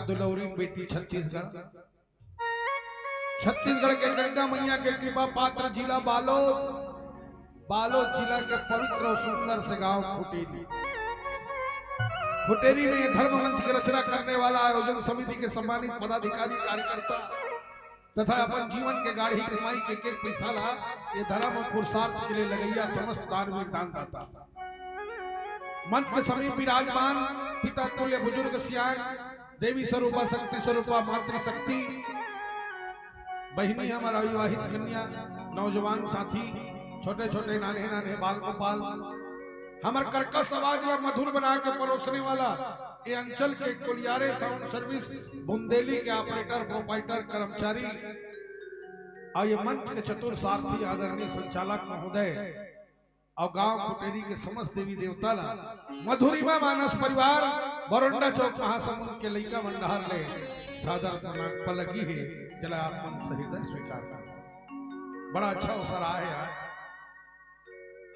दुलौरी बेटी छत्तीसगढ़ के गंगा मैया के कृपा पात्र जिला बालोद जिला के पवित्र और सुंदर से गांव खुटेरी में धर्म मंच की रचना करने वाला आयोजन समिति के सम्मानित पदाधिकारी कार्यकर्ता तथा अपन जीवन के गाढ़ी कमाई के एक पैसा ला ये धर्म और पुरुषार्थ के लिए लगैया समस्त दानवीर दानदाता मंच के समीप विराजमान पिता तुल्य बुजुर्ग सियान देवी स्वरूपा शक्ति स्वरूपा मातृशक्ति बहिनी हमारा विवाहित कन्या नौजवान साथी छोटे छोटे नाने नाने बाल गोपाल हमारे कर्कश आवाज ला मधुर बना के परोसने वाला ये अंचल के कोलियारे साउंड सर्विस बुंदेली के ऑपरेटर प्रोपाइटर कर्मचारी और ये मंच के चतुर सारथी आदरणीय संचालक महोदय और गांव कुटेरी के समस्त देवी देवता ला मधुरिमा मानस परिवार बरोंडा चौक महासमुंद के लइका मंडहार ले सादर पलकी है जला आपन सहित स्वीकार कर। बड़ा अच्छा अवसर आया यार,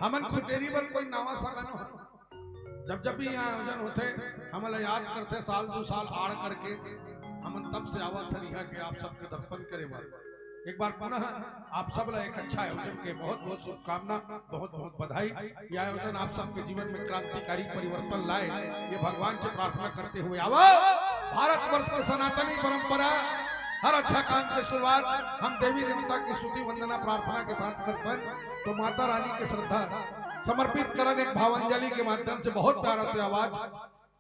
हमन खुटेरी पर कोई नावा सागन हो जब भी यहाँ आयोजन होते हम याद करते साल 2 साल आड़ करके हमन तब से आवत है के आप सबके दर्शन करे बार एक बार पुनः आप सब एक अच्छा आयोजन के बहुत बहुत शुभकामना, बहुत बहुत बधाई। यह आयोजन आप सबके जीवन में क्रांतिकारी परिवर्तन लाए, ये भगवान से प्रार्थना करते हुए आओ भारतवर्ष के सनातनी परंपरा हर अच्छा काम की शुरुआत हम देवी देवता की स्तुति वंदना प्रार्थना के साथ करते हैं। तो माता रानी के श्रद्धा समर्पित करन एक भावांजलि के माध्यम से बहुत प्यारा से आवाज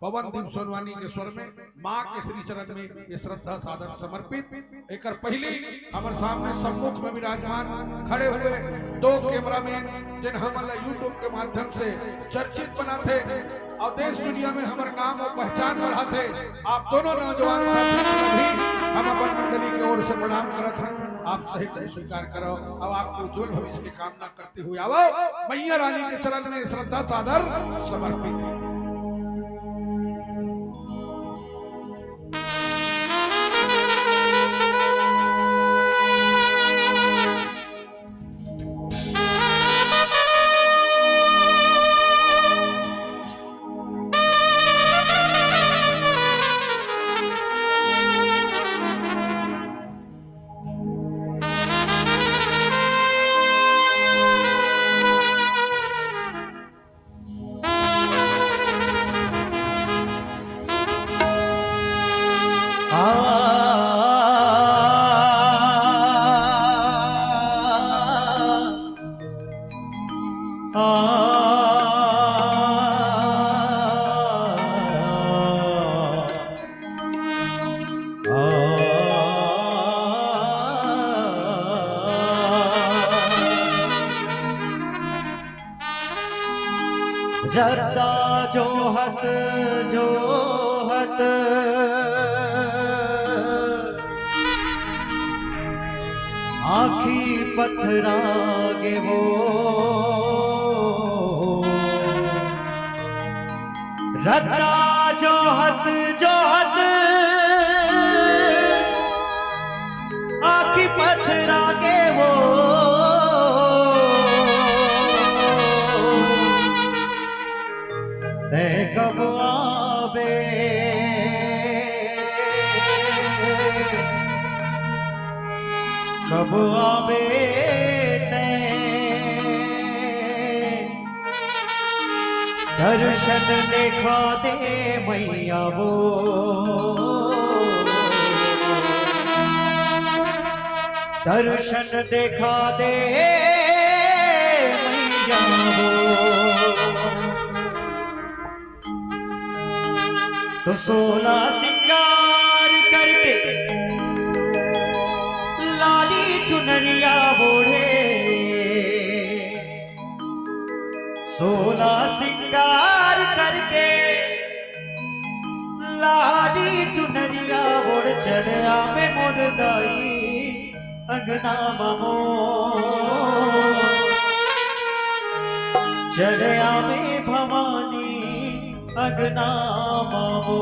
पवनदीप सोनवानी के स्वर में माँ के श्री चरण में ये श्रद्धा सादर समर्पित। एक पहली हमारे सामने सम्मुख में विराजमान खड़े हुए 2 कैमरामैन जिन हमारे यूट्यूब के माध्यम से चर्चित बनाते और देश दुनिया में हमारे नाम और पहचान बढ़ाते, आप दोनों नौजवान साथियों भी हम अपन मंडली की ओर से प्रणाम करते हैं। आप सहित स्वीकार करो और आपके उज्जवल भविष्य की कामना करते हुए आओ मैया रानी के चरण में श्रद्धा सादर समर्पित। रद्दा जोहत जोहत आखी पथरागे वो रद्दा जोहत जोहत आखी पथरागे वो ते कब आवे कब आवे ते दर्शन देखा दे मैया वो दर्शन देखा दे मैया वो तो 16 सिंगार करके लाली चुनरिया बोढ़े 16 सिंगार करके लाली चुनरिया बोढ़ चलिया में मुर्दाई अंगना ममो चलिया में भवानी अगना मामो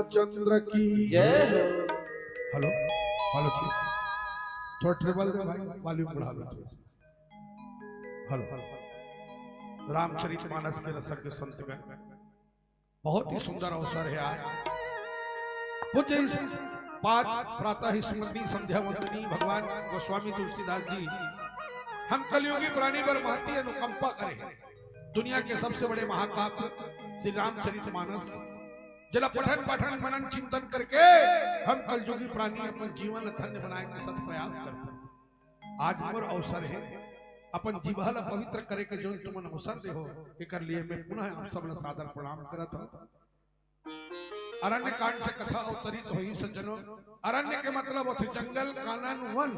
रामचंद्र की जय हो। हेलो हेलो ठीक थोड़ा ट्रेबल दे भाई वॉल्यूम बढ़ा लो हेलो रामचरितमानस के रसक संतगण बहुत ही सुंदर अवसर है आज पूज्य इस पाद प्रातः स्मरणी संध्या वंदनी भगवान गोस्वामी तुलसीदास जी हम कलयुगी प्राणी पर महती अनुकंपा करें दुनिया के सबसे बड़े महाकाव्य श्री रामचरितमानस जरा पठन पाठन मनन चिंतन करके हम कलयुगी प्राणी अपन जीवन धन्य बनाए के सत प्रयास करते हैं आज मोर अवसर है अपन जीवहल पवित्र करे के जो तुमन अवसर दे हो एकर लिए मैं पुनः आप सब सादर प्रणाम करत हूं। अरण्य कांड से कथा अवतरित हुई सज्जनों। अरण्य के मतलब होते जंगल कानन वन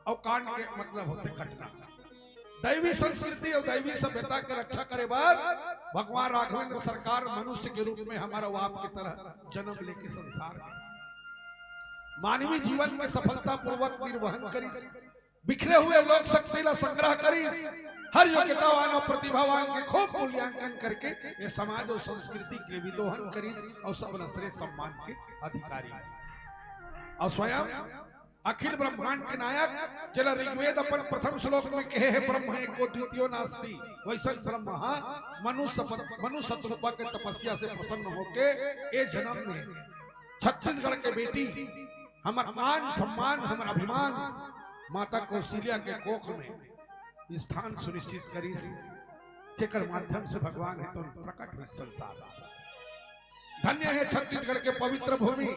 और कांड के मतलब होते घटना। दैवी संस्कृति और दैवी सभ्यता के रक्षा करे बार भगवान राघवेंद्र सरकार मनुष्य के रूप में हमारा बाप की तरह जन्म लेके संसार में मानवीय जीवन में सफलता पूर्वक निर्वहन करी बिखरे हुए लोक शक्ति ला संग्रह करी हर योग्यतावान और प्रतिभावान के खूब मूल्यांकन करके ये समाज और संस्कृति के विदोहन करी और सब श्रेष्ठ सम्मान के अधिकारी और स्वयं अखिल ब्रह्मांड के नायक जला ऋग्वेद अपन प्रथम श्लोक में कहे है ब्रह्म एको द्वितीयो नास्ति वैसे ब्रह्म मनुष्य रूपा के तपस्या से प्रसन्न होके ए जन्म में छत्तीसगढ़ के बेटी हमार मान सम्मान हमार अभिमान माता कौशल्या के कोख में स्थान सुनिश्चित करी जेकर माध्यम से भगवान है तो प्रकट हुई संसार। धन्य है छत्तीसगढ़ के पवित्र भूमि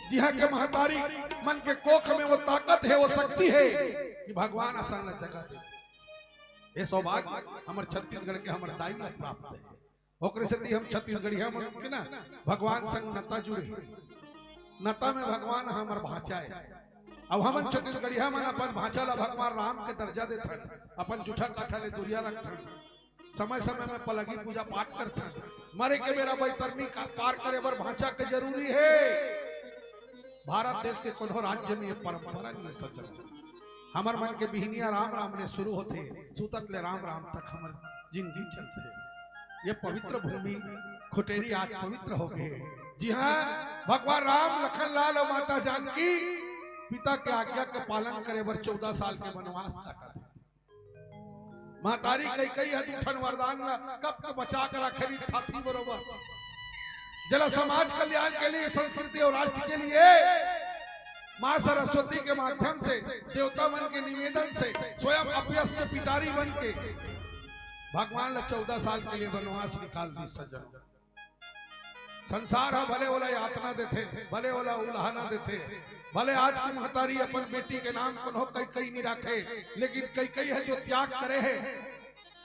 जिहा के महतारी मन के कोख में वो ताकत है वो शक्ति है कि भगवान आसान जगह दे ये सौभाग्य हमारे छत्तीसगढ़ के हमारे दाई में प्राप्त है ओकरे से हम छत्तीसगढ़िया मन के ना भगवान संग नता जुड़े नता में भगवान हमार भाचा है अब हम छत्तीसगढ़िया मन अपन भाचा ला भगवान राम के दर्जा देते अपन जूठा काठा ले दुरिया रखते समय समय में पलगी पूजा पाठ करते मरे के मेरा बैतरनी पार करे बर भाचा के जरूरी है। भारत देश के कोनो राज्य में ये परंपरा नहीं सचल हमार मन के बिहनिया राम राम ने शुरू होते सुतत ले राम राम तक हमर जिंदगी चलते ये पवित्र भूमि खुटेरी आज पवित्र हो गए। जी हाँ भगवान राम लखनलाल और माता जानकी पिता के आज्ञा के पालन करे बर 14 साल के वनवास काटा था। महतारी कई हदूठन वरदान कब के बचा कर रखे थी बरोबर जला समाज कल्याण के लिए संस्कृति और राष्ट्र के लिए मां सरस्वती के माध्यम से देवता मन के निवेदन से स्वयं अभ्यस्त पितारी बन के भगवान ला 14 साल के लिए वनवास निकाल दी सज्जन। संसार है भले ओला यातना देते भले ओला उल्हाना देते भले आज की महतारी अपन बेटी के नाम को कई नहीं रखे लेकिन कई है जो त्याग करे है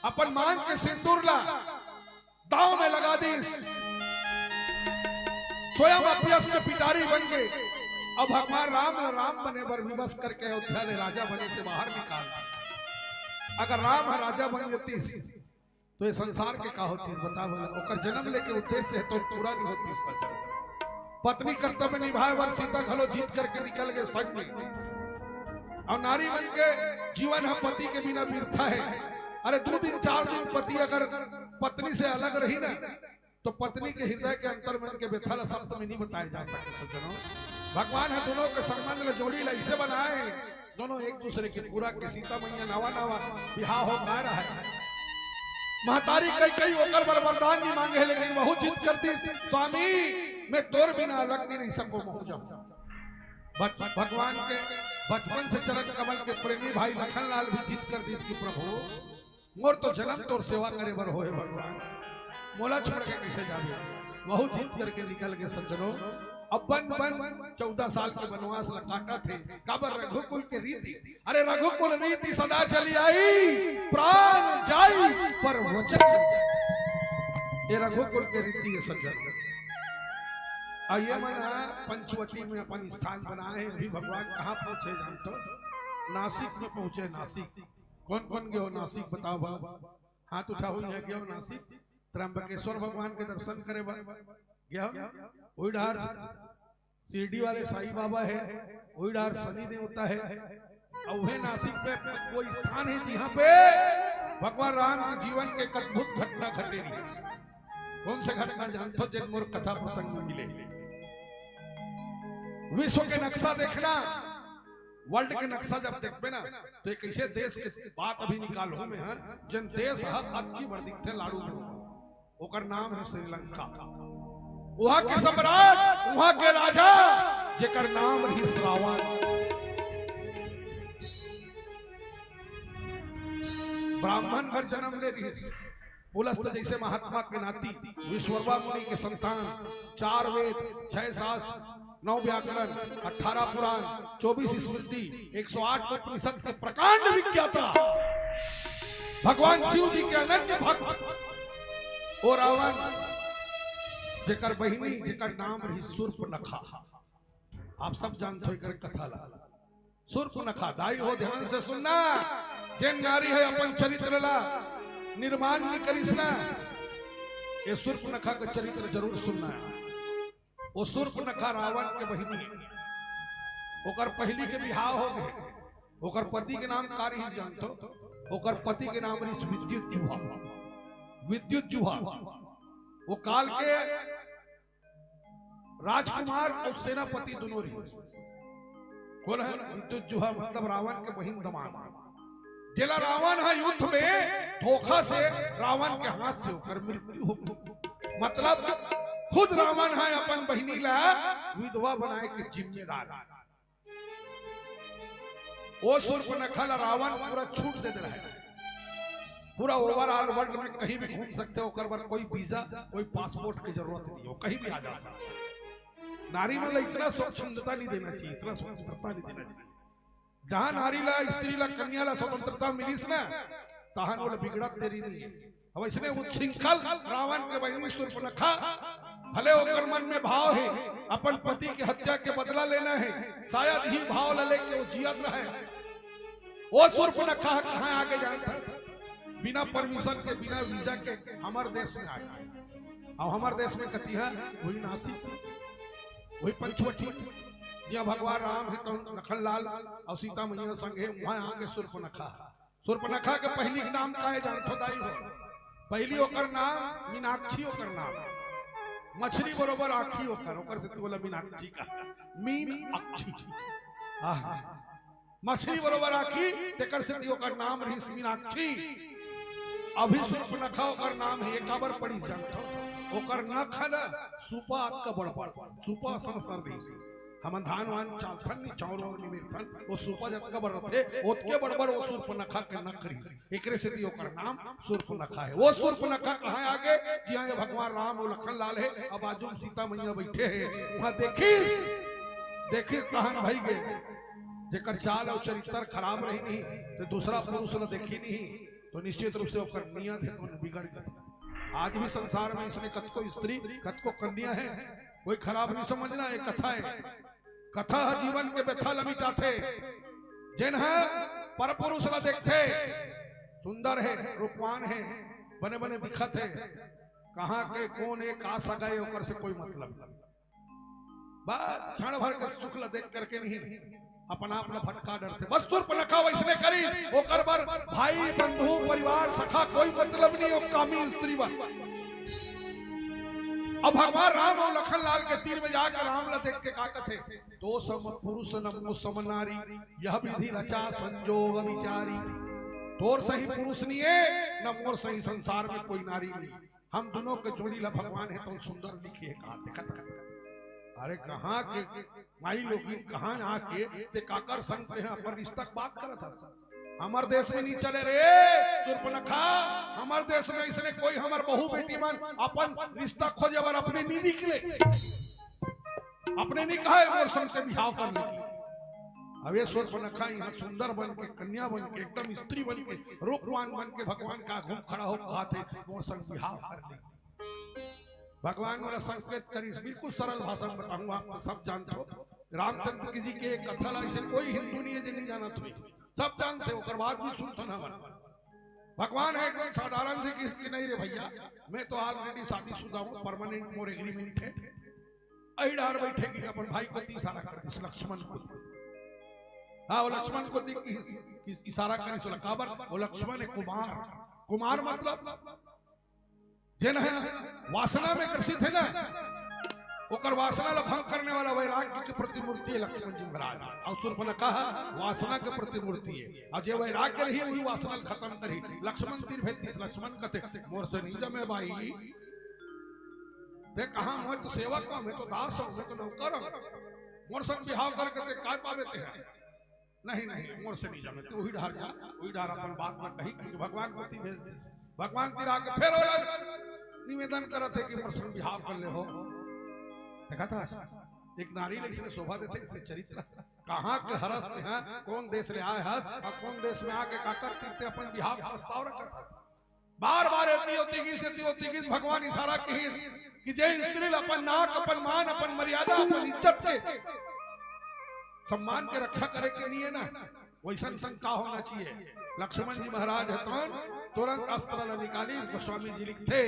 अपन मांग के सिंदूर ला दांव में लगा दी स्वयं अभ्यस्त पिटारी बन गए अब भगवान राम बने बर विवश करके अयोध्या ने राजा बने से बाहर निकाल अगर राम राजा बन जाती तो ये संसार के का होती बता बोला जन्म लेके उद्देश्य है तो पूरा नहीं होती पत्नी कर्तव्य निभाए वर सीता घलो जीत करके निकल गए संग में और नारी बन के जीवन है पति के बिना व्यर्थ है। अरे 2 दिन 4 दिन पति अगर पत्नी से अलग रही ना तो पत्नी के हृदय के अंतर मन के व्यथा शब्द में नहीं बताए जा सकते सज्जनों। भगवान है दोनों के संबंध में जोड़ी ला इसे बनाए दोनों एक दूसरे के पूरा के सीता मैया नवा बिहार हो पा रहा है। महतारी कई होकर वरदान नहीं मांगे है लेकिन बहुत जिद करती स्वामी मैं तोर बिना अलग नहीं सकूं हो जाऊं। भगवान के बचपन से चरण कमल के प्रेमी भाई लखनलाल भी जिद कर दी कि प्रभु मोर तो जन्म तोर सेवा करे बर होए भगवान मोला छोड़ के कैसे जावे बहुत जिद करके निकल गए सज्जनों। अब बन 14 साल के वनवास काटा थे काबर रघुकुल के रीति अरे रघुकुल रीति सदा चली आई प्राण जाई पर वचन ये रघुकुल के रीति है सज्जन। आइए मना पंचवटी में अपन स्थान बनाए अभी भगवान कहाँ पहुंचे जानते नासिक में पहुंचे। नासिक कौन गए हो नासिक बताओ हाथ उठा हुई है गया नासिक त्र्यंबकेश्वर भगवान के दर्शन करे गया उड़ार शिरडी वाले साईं बाबा है उड़ार शनि देवता है और वह नासिक पे कोई स्थान है जहाँ पे भगवान राम के जीवन के अद्भुत घटना घटेगी। कौन से घटना जानते हो जिन मोर कथा प्रसंग में मिले विश्व के नक्शा देखना, वर्ल्ड के नक्शा जब देखबे ना तो एक ऐसे देश के बात अभी निकालो में है जन देश हद की वर्दी थे लाड़ू में, ओकर नाम है श्रीलंका। वहां के सम्राट, वहां के राजा जेकर नाम रही रावण। ब्राह्मण घर जन्म ले रही, पुलस्त जैसे महात्मा के नाती, विश्वकर्मा मुनि के संतान, 4 वेद, 6 शास्त्र, 9 व्याकरण, 18 पुराण, 24 स्मृति, 108 उपनिषद के प्रकांड विज्ञाता, भगवान शिव जी के अनन्य भक्त। और रावण जेकर बहिनी जेकर नाम रही शूर्पणखा। आप सब जानते हो एकर कथा ला। शूर्पणखा दाई हो, ध्यान से सुनना। जेन नारी है अपन चरित्र ला निर्माण नहीं करिस ना, ये शूर्पणखा का चरित्र जरूर सुनना है। वो शूर्पणखा रावण के बहिनी, ओकर पहली के बिहाव हो गए। ओकर पति के नाम का रही जानतो? ओकर पति के नाम रही विद्युत जुहा। विद्युत जुहा वो काल के राजकुमार और सेनापति दोनों रही। कौन है विद्युत जुहा? मतलब रावण के बहिन दमाद। जिला रावण है युद्ध में धोखा से रावण के हाथ से होकर मृत्यु हो, मतलब खुद रावण है अपन बहिनी ला विधवा बनाए के जिम्मेदार। वो शूर्पणखा रावण पूरा छूट दे रहा है, पूरा ओवरऑल वर्ल्ड में कहीं भी घूम सकते हो, कर कोई वीजा कोई पासपोर्ट की जरूरत नहीं हो, कहीं भी आ जा सकते। नारी में इतना स्वच्छंदता नहीं देना चाहिए, इतना स्वतंत्रता नहीं देना चाहिए। जहां नारी ला स्त्री ला कन्या ला स्वतंत्रता मिलीस ना, तहां बोले बिगड़ा तेरी नहीं है। अब इसने उच्छृंखल रावण के बहिनी शूर्पणखा, भले ओकर मन में भाव है अपन पति की हत्या के बदला लेना है, शायद ही भाव ला लेके वो जियत रहे। वो शूर्पणखा कहां आगे जानता, बिना परमिशन के बिना वीजा के हमारे देश में आ गए। अब हमारे देश में कती है वही नासिक, वही पंचवटी, यहाँ भगवान राम है तो लखनलाल और सीता मैया संग है, वहां आगे शूर्पणखा। शूर्पणखा के पहली के नाम का है जानतो दाई हो? पहली ओकर नाम मीनाक्षी, ओकर नाम मछली बरोबर आखी ओकर से तो बोला मीनाक्षी का मीनाक्षी। मछली बरोबर आखी तेकर से ओकर नाम रही मीनाक्षी। अभी शूर्पणखा ओकर नाम है एकाबर पड़ी जानतो? ओकर नख न सुपा का बड़बड़, सुपा सन सर्दी हम धान वान चालथन नहीं चावल और निमिरथन, वो सुपा जब कबर रथे ओतके बड़बड़ वो शूर्पणखा के नखरी, एकरे से भी ओकर नाम शूर्पणखा है। वो शूर्पणखा कहां आगे? जहां ये भगवान राम और लखनलाल है, अब आजू सीता मैया बैठे हैं, वहां देखी कहन भाई गे जेकर चाल और चरित्र खराब रही नहीं तो दूसरा पुरुष न देखी नहीं तो निश्चित रूप से ओकर नियत है तो बिगड़ गई। आज भी संसार में इसने कतको स्त्री कतको कन्या है, कोई खराब नहीं समझना, एक कथा है। कथा जीवन के व्यथा लमिटा थे, जिन है पर पुरुष न देखते, सुंदर है रूपवान है बने बने दिखत है, कहां के कौन एक आ सगाए ओकर से कोई मतलब नहीं। बस क्षण भर के सुख ल देख करके नहीं अपना अपना भटका डरते। बस शूर्पणखा वैसने करी ओकर बर भाई बंधु परिवार सखा कोई मतलब नहीं, वो कामी स्त्री बन। अब भगवान राम और लखनलाल के तीर में जाकर राम ला देख के का थे, तो सम पुरुष नमो सम नारी, यह विधि रचा संजोग विचारी। तोर सही पुरुष नहीं है न मोर सही संसार में कोई नारी नहीं, हम दोनों के जोड़ी ला भगवान है तो सुंदर लिखी है। कहा देखत अरे कहाँ के माई लोग कहाँ आके ते काकर संग हैं अपन रिश्ता बात करत था। हमार देश में नहीं चले रे शूर्पणखा, हमार देश में इसने कोई हमार बहू बेटी मन अपन रिश्ता खोजे और अपने नहीं निकले, अपने नहीं कहा और संग बिहाव करने की। अब ये शूर्पणखा यहाँ सुंदर बन के कन्या बन के एकदम स्त्री बन के रूपवान बन के भगवान का घूम खड़ा हो कहा थे और संग बिहाव करने। भगवान मेरा संकेत करी, बिल्कुल सरल भाषा में बताऊंगा, आप सब जानते हो। रामचंद्र जी के एक कथा ला इसे कोई हिंदू नहीं है जो नहीं जाना थी, सब जानते हो, बात भी सुनते ना। भगवान है एकदम साधारण से किसकी नहीं रे भैया, मैं तो ऑलरेडी शादीशुदा हूँ, परमानेंट मोर एग्रीमेंट है। अहिडार बैठेगी अपन भाई को इशारा कर दी लक्ष्मण को, हाँ वो लक्ष्मण को इशारा करी तो काबर वो लक्ष्मण है कुमार। कुमार मतलब जिन है वासना में ग्रसित है ना, ओकर वासना ला भंग करने वाला वैराग्य की प्रतिमूर्ति है लक्ष्मण जी महाराज। और शूर्पणखा वासना के प्रतिमूर्ति है, और जो वैराग्य रही वही वासना खत्म करी। लक्ष्मण तीर भेज लक्ष्मण कहते मोर से नहीं जमे बाई, देख कहा मैं तो सेवक हूं, मैं तो दास हूं, मैं तो नौकर हूं, मोर संग बिहाव करके ते काय पावे ते है? नहीं नहीं मोर से नहीं जमे, तू वही ढार जा, वही ढार अपन बात में कही कि भगवान को ती भेज दे। भगवान तीर आके फिर निवेदन करत है कि मोर संग बिहाव कर ले हो। देखा था एक नारी ने इसने शोभा देते इसने चरित्र कहाँ के हरस में है, कौन देश ले आए हस और कौन देश में आके काकर तीरते अपन बिहाव प्रस्ताव रखा। बार बार तियोतिगी भगवान इशारा कही कि जय स्त्री अपन नाक अपन मान अपन मर्यादा अपन इज्जत के सम्मान के रक्षा करे के लिए ना वैसन शंका होना चाहिए। लक्ष्मण जी महाराज है तुरंत अस्त्र निकाली। गोस्वामी जी लिखते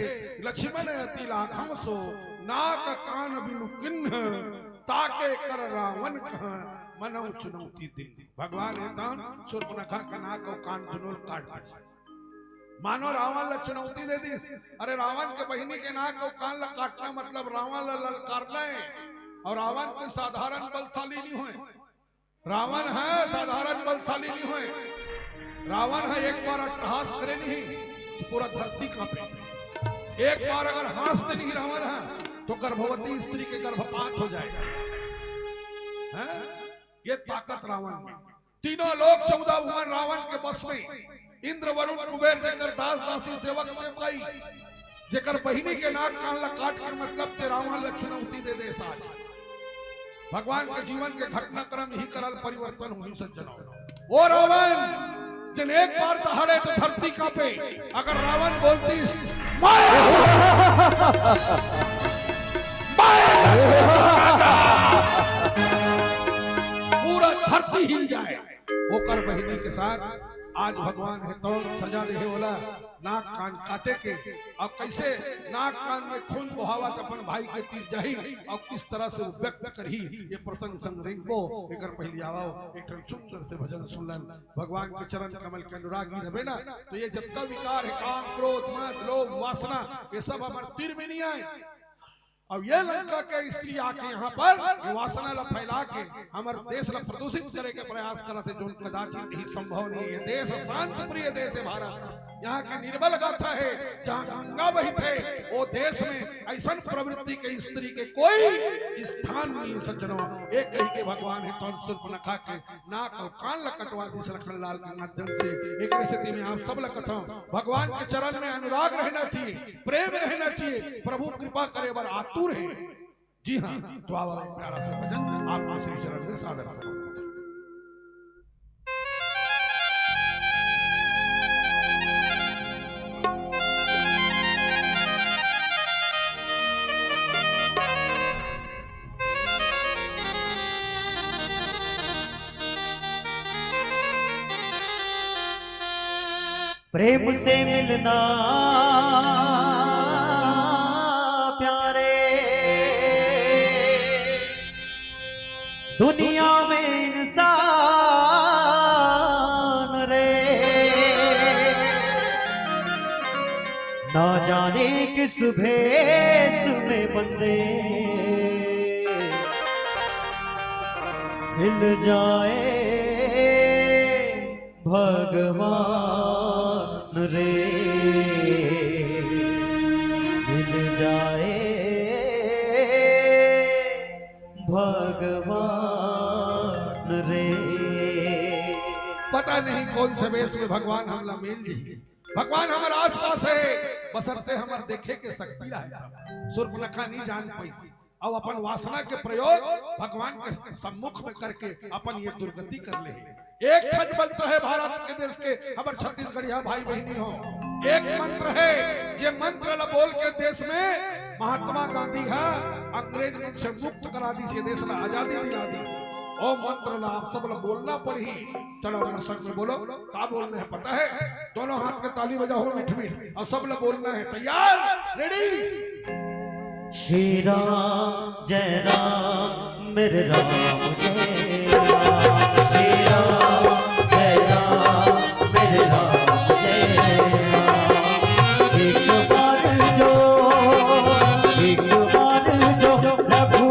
लक्ष्मण अति लाखम सो नाक कान बिनु किन्ह ताके कर रावण कह मनौ चुनौती दिन। भगवान है शूर्पणखा का नाक और कान दोनों काट दिए। मानो रावण ला चुनौती दे दी। अरे रावण के बहिनी के नाक और कान ला काटना मतलब रावण ला ललकारना है। और रावण कोई साधारण बलशाली नहीं हुए, रावण है साधारण बलशाली नहीं हुए। रावण है एक बार अट्टहास करे नहीं तो पूरा धरती कांपे। एक बार अगर हासते नहीं रावण है तो गर्भवती स्त्री के गर्भपात हो जाएगा। है? ये ताकत रावण में। तीनों लोग 14 भुवन रावण के बस में। इंद्र वरुण कुबेर जेकर दास दासी सेवक सेवकाई जेकर बहिनी के नाक कान ला काट के मतलब ते रावण ला चुनौती दे दे। साज भगवान के जीवन के घटनाक्रम ही करल परिवर्तन हुई सज्जनों। ओ रावण जिन एक बार दहाड़े तो धरती कांपे। अगर रावण बोलती पूरा धरती हिल जाए। होकर बहिनी के साथ आज भगवान है तो सजा दे बोला नाक कान काटे के। और कैसे नाक कान में खून बहावा अपन भाई के तीर जाही और किस तरह से व्यक्त करी ये प्रसंग संग रिंगो एक पहली आओ एक सुंदर से भजन सुनलन। भगवान के चरण कमल के अनुरागी रहे ना तो ये जब तक विकार है काम क्रोध मद लोभ वासना ये सब हमारे तीर में नहीं आए। अब ये लंका के स्त्री आके यहाँ पर वासना ला फैला के हमारे देश ला प्रदूषित करे के प्रयास करते जो कदाचित ही संभव नहीं है। देश शांत प्रिय देश है भारत। यहाँ की निर्बल गाथा है जहाँ गंगा बही थे वो देश में ऐसा प्रवृत्ति के स्त्री के कोई स्थान नहीं है। सज्जनों एक कही के भगवान है कौन शूर्पणखा के नाक और कान ला कटवा दी लखन लाल के माध्यम से। एक स्थिति में आप सब कथो भगवान के चरण में अनुराग रहना चाहिए, प्रेम रहना चाहिए। प्रभु कृपा करे बर आतुर है। जी हाँ तो आओ प्यारा सा भजन आप श्री चरण में सादर करो। प्रेम से मिलना प्यारे दुनिया में इंसान रे ना जाने किस भेष में बंदे मिल जाए भगवान रे मिल जाए भगवान रे। पता नहीं कौन से वेश में भगवान हमला मिल जी। भगवान हमारे आस पास है बसरते हमारे देखे के शक्ति रहा। शूर्पणखा नहीं जान पाई और अपन वासना के प्रयोग भगवान के सम्मुख में करके अपन ये दुर्गति कर ले। एक खज मंत्र है भारत के देश के हमारे छत्तीसगढ़िया भाई बहनी हो। एक मंत्र है जे मंत्र ला बोल के देश में महात्मा गांधी है अंग्रेज मुख से मुक्त करा दी से देश ला आजादी दिला दी। ओ मंत्र ला आप सब ला बोलना पड़ी। चलो संग में बोलो क्या बोलना है पता है? दोनों हाथ के ताली बजाओ मीठ मीठ और सब ला बोलना है। तैयार रेडी। श्री राम जय राम मेरे राम जय राम। श्री राम जय राम मेरे राम जय राम। एक बार जो प्रभु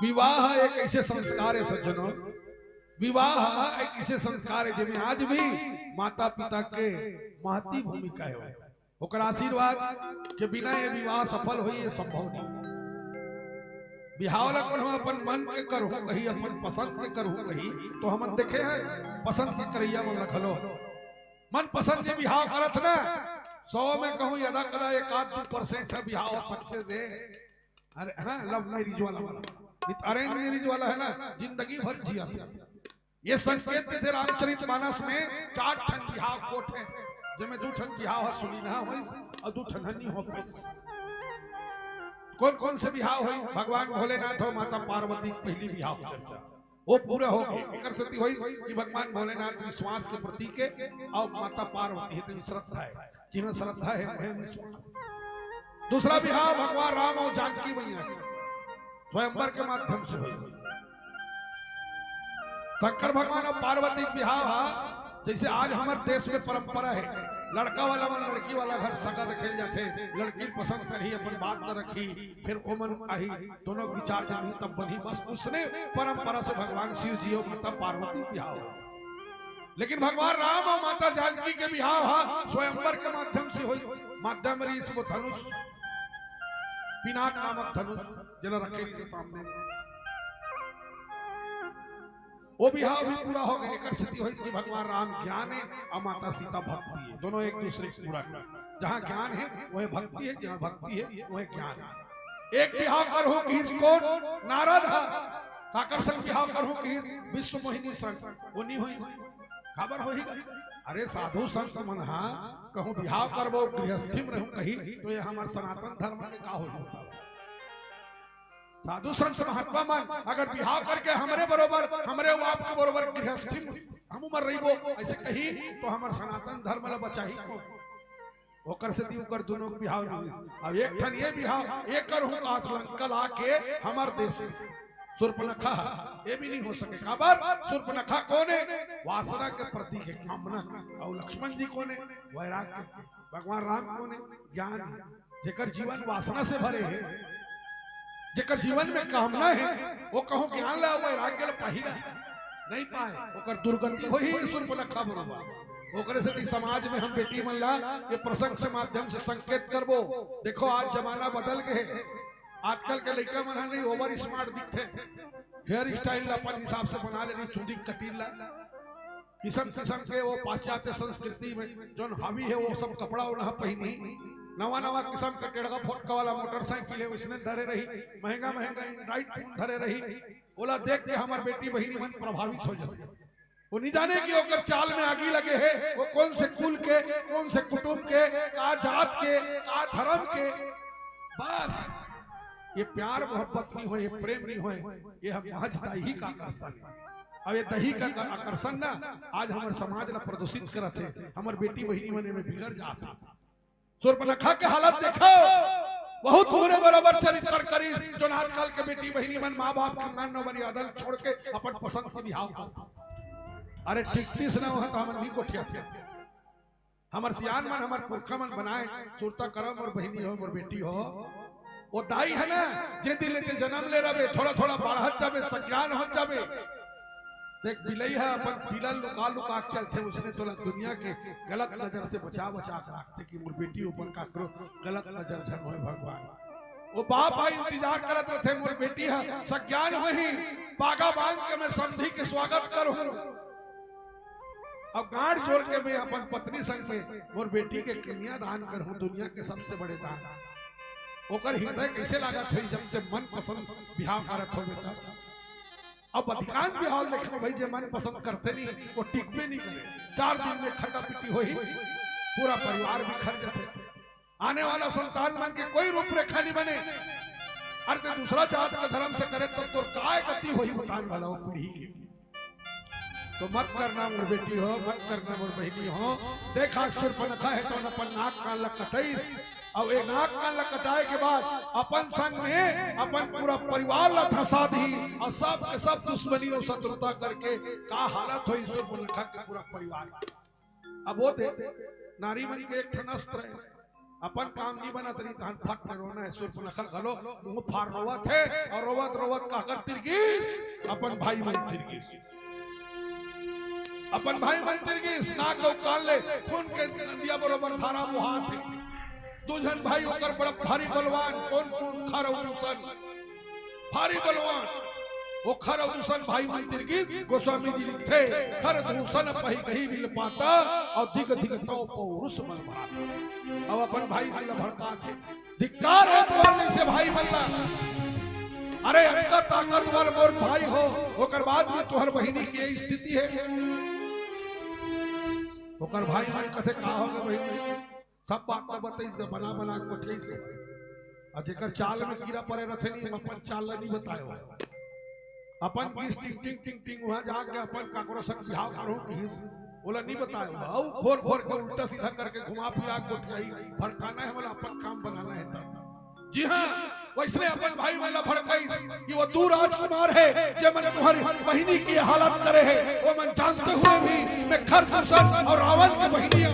विवाह एक ऐसे संस्कार है सज्जनों, विवाह एक ऐसे संस्कार है जिनमें आज भी माता पिता के महती भूमिका है। ओकर आशीर्वाद के बिना ये विवाह सफल हो ये संभव नहीं। बिहाव अपन अपन मन के करू कही, अपन पसंद के करू कही, तो हम देखे हैं पसंद के करैया में रखलो मन पसंद के बिहाव करत ना 100 में कहूं यदा कदा 1-2% है बिहाव सक्सेस है। अरे हाँ, लव मैरिज वाला अरेंज मैरिज वाला है ना, जिंदगी भर जिया। ये संकेत थे रामचरित मानस में 4 ठन बिहाव कोट है, जिनमें 2 ठन बिहाव सुनी ना हो और 2 ठन नहीं हो पाई। कौन कौन से बिहाव हुई? भगवान भोलेनाथ हो माता पार्वती पहली बिहाव चर्चा वो पूरा हो गई सती हुई कि भगवान भोलेनाथ विश्वास के प्रतीक है और माता पार्वती है तो श्रद्धा है, जिन्हें श्रद्धा है वह विश्वास। दूसरा बिहाव भगवान राम और जानकी मैया स्वयंवर के माध्यम से हुई। शंकर भगवान और पार्वती बिहाव जैसे आज हमारे देश में परंपरा है, लड़का वाला मन लड़की वाला घर सगा देखे जाते, लड़की पसंद करी अपन बात न रखी, फिर ओमन आई दोनों विचार जानी तब बनी, बस उसने परंपरा से भगवान शिव जी और माता पार्वती बिहाव। लेकिन भगवान राम और माता जानकी के बिहाव स्वयंवर के माध्यम से हुई। माध्यम वो धनुष पिनाक नामक धनुष जला रखे के सामने वो बिहाव भी पूरा हो गया। एक स्थिति हुई कि भगवान राम ज्ञान है और माता सीता भक्ति है, दोनों एक दूसरे को पूरा कर। जहाँ ज्ञान है वह भक्ति है, जहाँ भक्ति है वह ज्ञान है। एक बिहाव कर हो कि कौन नारद है, आकर्षण बिहाव कर हो कि विश्व मोहिनी संत वो नहीं हुई खबर हो ही गई। अरे साधु संत मन कहूँ बिहाव करबो गृहस्थी में रहूं कही तो ये हमारे सनातन धर्म के का हो। साधु संत महात्मा मन अगर बिहाव करके हमरे बरोबर हमरे बाप के बरोबर गृहस्थी हम उमर रहीबो ऐसे कही तो हमारे सनातन धर्म ला बचाही को ओकर से ओकर दोनों बिहाव नहीं। अब एक ठन ये बिहाव एक कर हूं लंका ला के हमार देश शूर्पणखा ये भी नहीं हो सके। खबर शूर्पणखा कौन है? वासना के प्रतीक है, कामना का। और लक्ष्मण जी कौन है? वैराग्य। भगवान राम कौन है? ज्ञान। जेकर जीवन वासना से भरे है, जेकर जीवन में कामना है वो कहूं ज्ञान ला वैराग्य ला पाहिला नहीं पाए ओकर दुर्गति हो ही शूर्पणखा बरोबर। ओकरे से समाज में हम बेटी मन ला ये प्रसंग से माध्यम से संकेत करबो। देखो आज जमाना बदल गए, आजकल के लड़का मन नहीं ओवर स्मार्ट दिखते, हेयर स्टाइल अपन हिसाब से बना लेनी, चूड़ी कटील ला किस्म किस्म के वो पाश्चात्य संस्कृति में जो हावी है वो सब कपड़ा उन्हें पहनी, नवा नवा किस्म का टेढ़ा फोटका वाला मोटरसाइकिल है उसने धरे रही, महंगा महंगा एंड्रॉइड फोन धरे रही। बोला देख के हमारी बेटी बहनी मन प्रभावित हो जाती, वो नहीं जाने की ओकर चाल में आगी लगे है, वो कौन से कुल के कौन से कुटुंब के का जात के का धर्म के। बस ये प्यार मोहब्बत नहीं हो, ये प्रेम नहीं हो, ये हम महज दही का आकर्षण है। अब ये दही का आकर्षण ना आज हमारे समाज ना प्रदूषित करते, हमारे बेटी बहनी मने में बिगड़ जाता। शूर्पणखा के हालत देखो, बहुत थोड़े बराबर चरित्र करी जो आजकल के बेटी बहनी मन माँ बाप खानदान न बनी अदल छोड़ के अपन पसंद से बिहाव करता। अरे ठीक न हो तो हम नहीं कोठिया हमारे सियान मन हमारे पुरखा मन बनाए सुरता करम और बहनी हो और बेटी हो वो दाई है ना जे दिल लेते जन्म ले रहे थोड़ा थोड़ा बढ़त जाबे सज्ञान हो जाबे। देख बिलई है अपन पीला लुका लुका चलते, उसने तो दुनिया के गलत नजर से बचा बचा कर रखते कि मोर बेटी ऊपर का करो गलत नजर झन हो। भगवान वो बाप भाई इंतजार करत रहे मोर बेटी है सज्ञान हो ही पागा बांध के मैं समझी के स्वागत करूं। अब गांठ जोड़ के मैं अपन पत्नी संग में मोर बेटी के कन्या दान करूं, दुनिया के सबसे बड़े दान। ओकर हृदय कैसे लागत है जब से मन पसंद बिहाव करत हो बेटा। अब अधिकांश बिहाव देखो भाई जो मन पसंद करते नहीं वो टिकबे नहीं करे, 4 दिन में खड्डा पिटी हो ही पूरा परिवार बिखर जाते, आने वाला संतान मन के कोई रूपरेखा नहीं बने। अरे दूसरा जात का धर्म से करे तो काय गति हो ही बताने वाला हो पीढ़ी की। तो मत करना मोर बेटी हो, मत करना मोर बहनी हो। देखा शूर्पणखा है तो अपन नाक कान ला कटाई और एक नाक कान ला कटाए के बाद अपन संग में अपन पूरा परिवार ला धसा दी और सब के सब दुश्मनी और शत्रुता करके का हालत हुई शूर्पणखा का पूरा परिवार। अब वो थे नारी मन के एक ठन अस्त्र है अपन काम नहीं बना तरी तहन फट में रोना है सुर नखल घलो मुंह फार रोवत है और रोवत रोवत का कर तिरगी अपन भाई मन तिरगी अपन भाई मन तिरगी नाक को कान ले खून के नदिया बरोबर धारा मुहात है दूजन भाई होकर बड़ा भारी बलवान कौन खारो दूसन भारी बलवान वो खर दूसन भाई मन तिरगी गोस्वामी जी लिखते खर दूसन पही कहीं मिल पाता और दिग दिग तो पौरुष मन भाता अब अपन भाई मन भड़का थे धिक्कार है तुम्हारे से भाई मल्ला अरे अंका ताकतवर मोर भाई हो होकर बाद में तुहर बहिनी की यही स्थिति है होकर भाई मन कथे कहा होगा बहिनी सब बात में बताई बना बना कोठे से और जेकर चाल में कीड़ा पड़े रहते नहीं अपन चाल नहीं बताए अपन किस टिंग टिंग टिंग टिंग वहां जाके अपन काकरो संग बिहाव करो किस बोला नहीं बताए आओ खोर खोर के उल्टा सीधा करके घुमा फिरा गोटियाई भड़काना है बोला अपन काम बनाना है तब जी हां वैसे अपन भाई वाला भड़काई कि वो दूर राजकुमार है जो मैंने तुम्हारी बहिनी की हालत करे है वो मन जानते हुए भी मैं खरदूषण और रावण की बहिनियां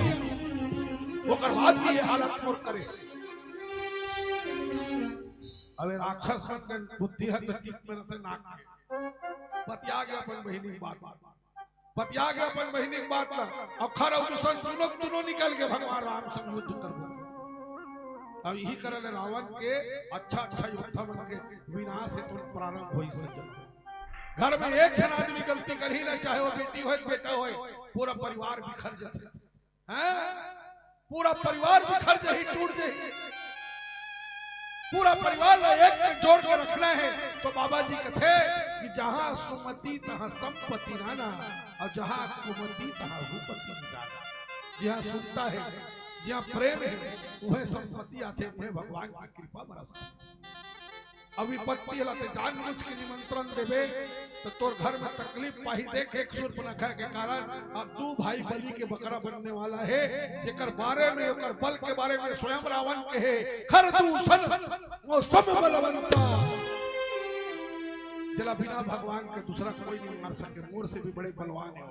वो करवाद की ये हालत मोर करे अबे राक्षस मन बुद्धि है तो टिक में रहते नाक पतिया गया अपन बहिनी की बात पतिया गया अपन बहिनी की बात ना अब खरा दुश्मन दोनों निकल के भगवान राम से युद्ध कर अब यही करल रावण के अच्छा योद्धा बन के विनाश से तुरंत प्रारंभ हुई सज्जन घर में एक जन आदमी गलती कर ही ना चाहे वो बेटी हो बेटा हो पूरा परिवार बिखर जाए हैं पूरा परिवार बिखर जाए टूट जाए पूरा परिवार एक जोड़ के रखना है तो बाबा जी कहते कि जहां सुमति तहां संपत्ति नाना और जहां कुमति तहां रूपति नाना जहां सुनता है जहां प्रेम है वह संपत्ति आते उन्हें भगवान की कृपा बरसती अब विपत्ति लाते जानबूझ के निमंत्रण देवे तो तोर घर में तकलीफ पाही देख एक शूर्पणखा के कारण अब तू भाई बलि के बकरा बनने वाला है जेकर बारे में ओकर बल के बारे में स्वयं रावण के है खरदूषण वो सब बलवंता जला बिना भगवान के दूसरा कोई नहीं मार सके मोर से भी बड़े बलवान है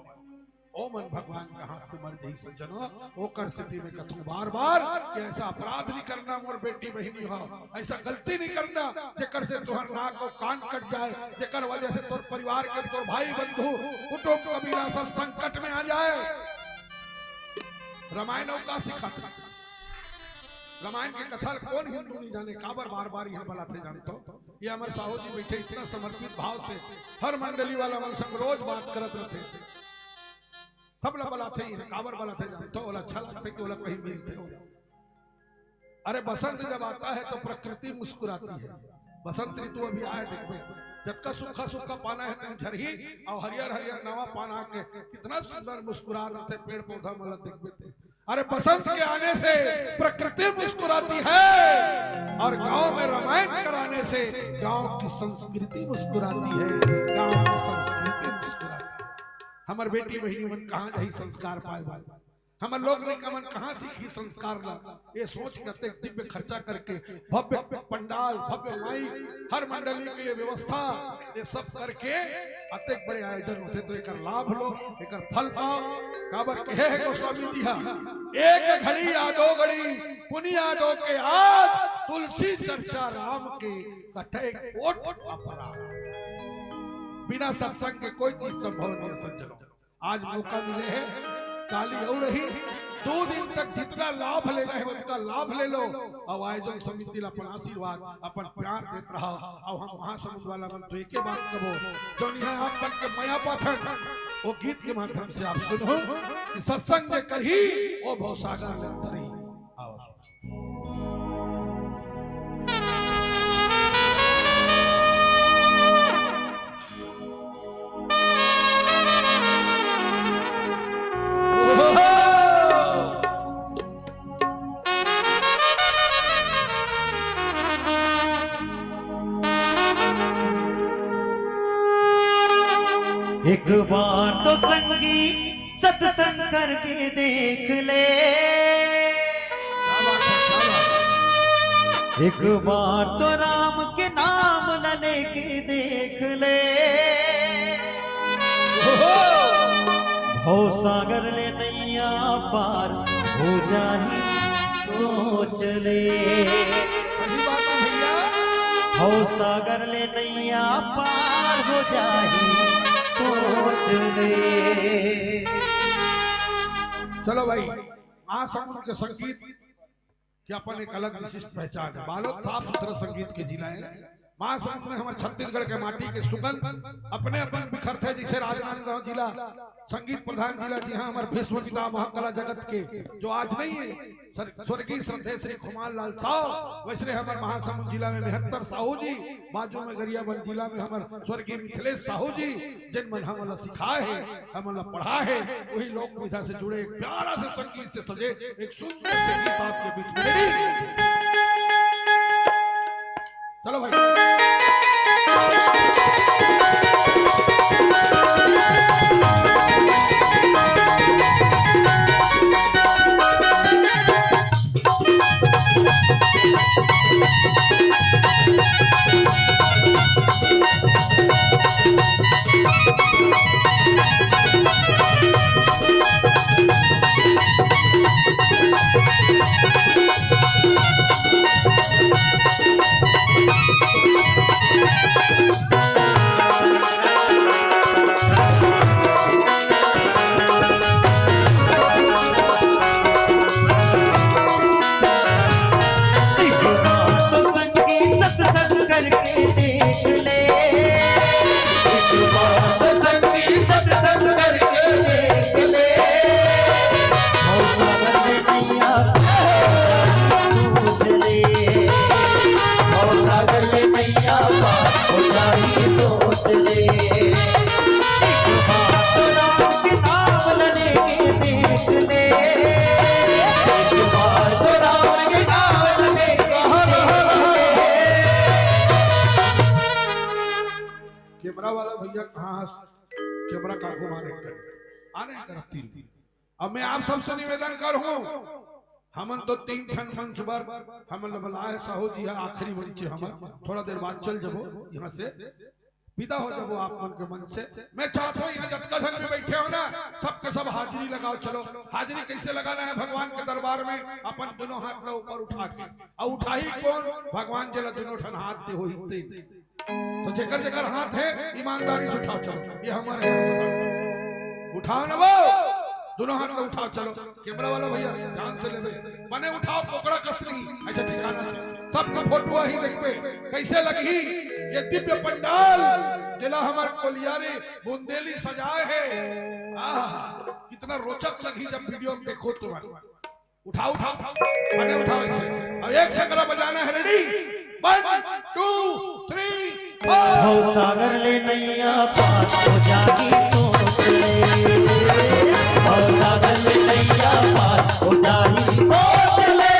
ओ मन भगवान के हाथ से मर गई सज्जनों ओकर स्थिति में कथू बार बार कि ऐसा अपराध नहीं करना मोर बेटी बहिनी हो ऐसा गलती नहीं करना जेकर से तोहर नाक और कान कट जाए जेकर वजह से तोर परिवार के तोर भाई बंधु कुटुंब कबीला सब संकट में आ जाए रामायण का सिखाता रामायण के कथा कौन हिंदू नहीं जाने काबर बार बार यहाँ बुलाते जानते ये हमारे साहू जी बैठे इतना समर्पित भाव से हर मंडली वाला मन संग रोज बात करते रहते सब लोग बुलाते ही काबर बुलाते जानते हो अच्छा लगता है कि वो लोग कहीं मिलते हो अरे बसंत जब आता है तो प्रकृति मुस्कुराती है बसंत ऋतु अभी आए देखो जब का सूखा सूखा पाना है तुम झरही और हरियर हरियर नवा पाना के कितना सुंदर मुस्कुरा रहे पेड़ पौधा मतलब देखते अरे बसंत के आने से प्रकृति मुस्कुराती है और गांव में रामायण कराने से गांव की संस्कृति मुस्कुराती है गांव की संस्कृति मुस्कुराती है हमार बेटी बहिनी मन कहाँ जाही संस्कार पाए हमार लोग ने कमन कहाँ सीखी संस्कार ला ये सोच करते दिव्य खर्चा करके भव्य पंडाल भव्य माइक हर मंडली के लिए व्यवस्था ये सब करके अत्यंत बड़े आयोजन होते तो एक लाभ लो एक फल पाओ काबर कहे है गोस्वामी जी एक घड़ी या दो घड़ी पुनिया दो के आज तुलसी चर्चा राम के कटे कोट अपराध बिना सत्संग के कोई चीज संभव नहीं है सज्जनों आज मौका मिले है काली और रही 2 दिन तक जितना लाभ लेना है उसका लाभ ले लो और आयोजन समिति अपन आशीर्वाद अपन प्यार देते रहो और हम महासमुद्र वाला मन तो एक बात कहो जो है आप बन के माया पाठन वो गीत के माध्यम से आप सुनो कि सत्संग कर ही वो भवसागर में उतरी एक बार तो संगी सत्संग करके देख ले एक बार तो राम के नाम न लेके देख ले भव सागर ले नैया पार हो जाही सो सोच ले। सही बात है भैया। हो सागर ले नैया पार हो जाही सोच ले। चलो भाई, महासमुद्र के संगीत की अपन एक अलग विशिष्ट पहचान है। बालोद था पुत्र संगीत के जिला है। महासमुद्र में हमारे छत्तीसगढ़ के माटी के सुगंध अपने अपन बिखर थे। जैसे राजनांदगांव जिला संगीत प्रधान जिला, जी हाँ, हमारे भीष्म पिता महाकला जगत के जो आज नहीं है स्वर्गीय श्रद्धेय श्री खुमान लाल साहु, वैसे हमारे महासमुंद जिला में 79 साहू जी, बाजू में गरियाबंद जिला में हमारे स्वर्गीय मिथिलेश साहू जी, जिन मन हमला सिखाए है, हमला पढ़ा है, वही लोक विधा से जुड़े एक प्यारा से संगीत से सजे एक सुंदर से गीत आपके बीच में रेडी। चलो भाई। कैमरा वाला भैया कहाँ कैमरा का घुमाने आने करती। अब मैं आप सबसे निवेदन करूं, हमन तो 3 ठन मंच पर हमन बुलाए साहू जी है, आखिरी मंच हमन थोड़ा देर बाद चल जबो यहाँ से विदा हो जबो आप मन के मन से। मैं चाहता हूँ यहाँ जब कथन में बैठे हो ना, सबके सब हाजिरी लगाओ। चलो हाजिरी कैसे लगाना है भगवान के दरबार में, अपन दोनों हाथ में ऊपर उठा के, और उठा ही कौन, भगवान जला दोनों ठन हाथ दे हो। तो जेकर जेकर हाथ है ईमानदारी से उठाओ। चलो ये हमारे उठाओ ना, वो दोनों हाथ में उठाओ। चलो कैमरा वाला भैया ध्यान से ले बने उठाओ, पकड़ा कसरी ऐसा ठिकाना से सबका फोटो ही देखते कैसे लगी ये दिव्य पंडाल जिला हमारे कोलियारी बुंदेली सजाए है। कितना रोचक लगी जब वीडियो में देखो तुम्हारे। उठाओ उठाओ बने उठाओ ऐसे। अब एक संगरा बजाना है, रेडी 1 2 3 हो सागर ले नैया पार हो जाही सोच ले। हो सागर ले नैया पार हो जाही सोच ले।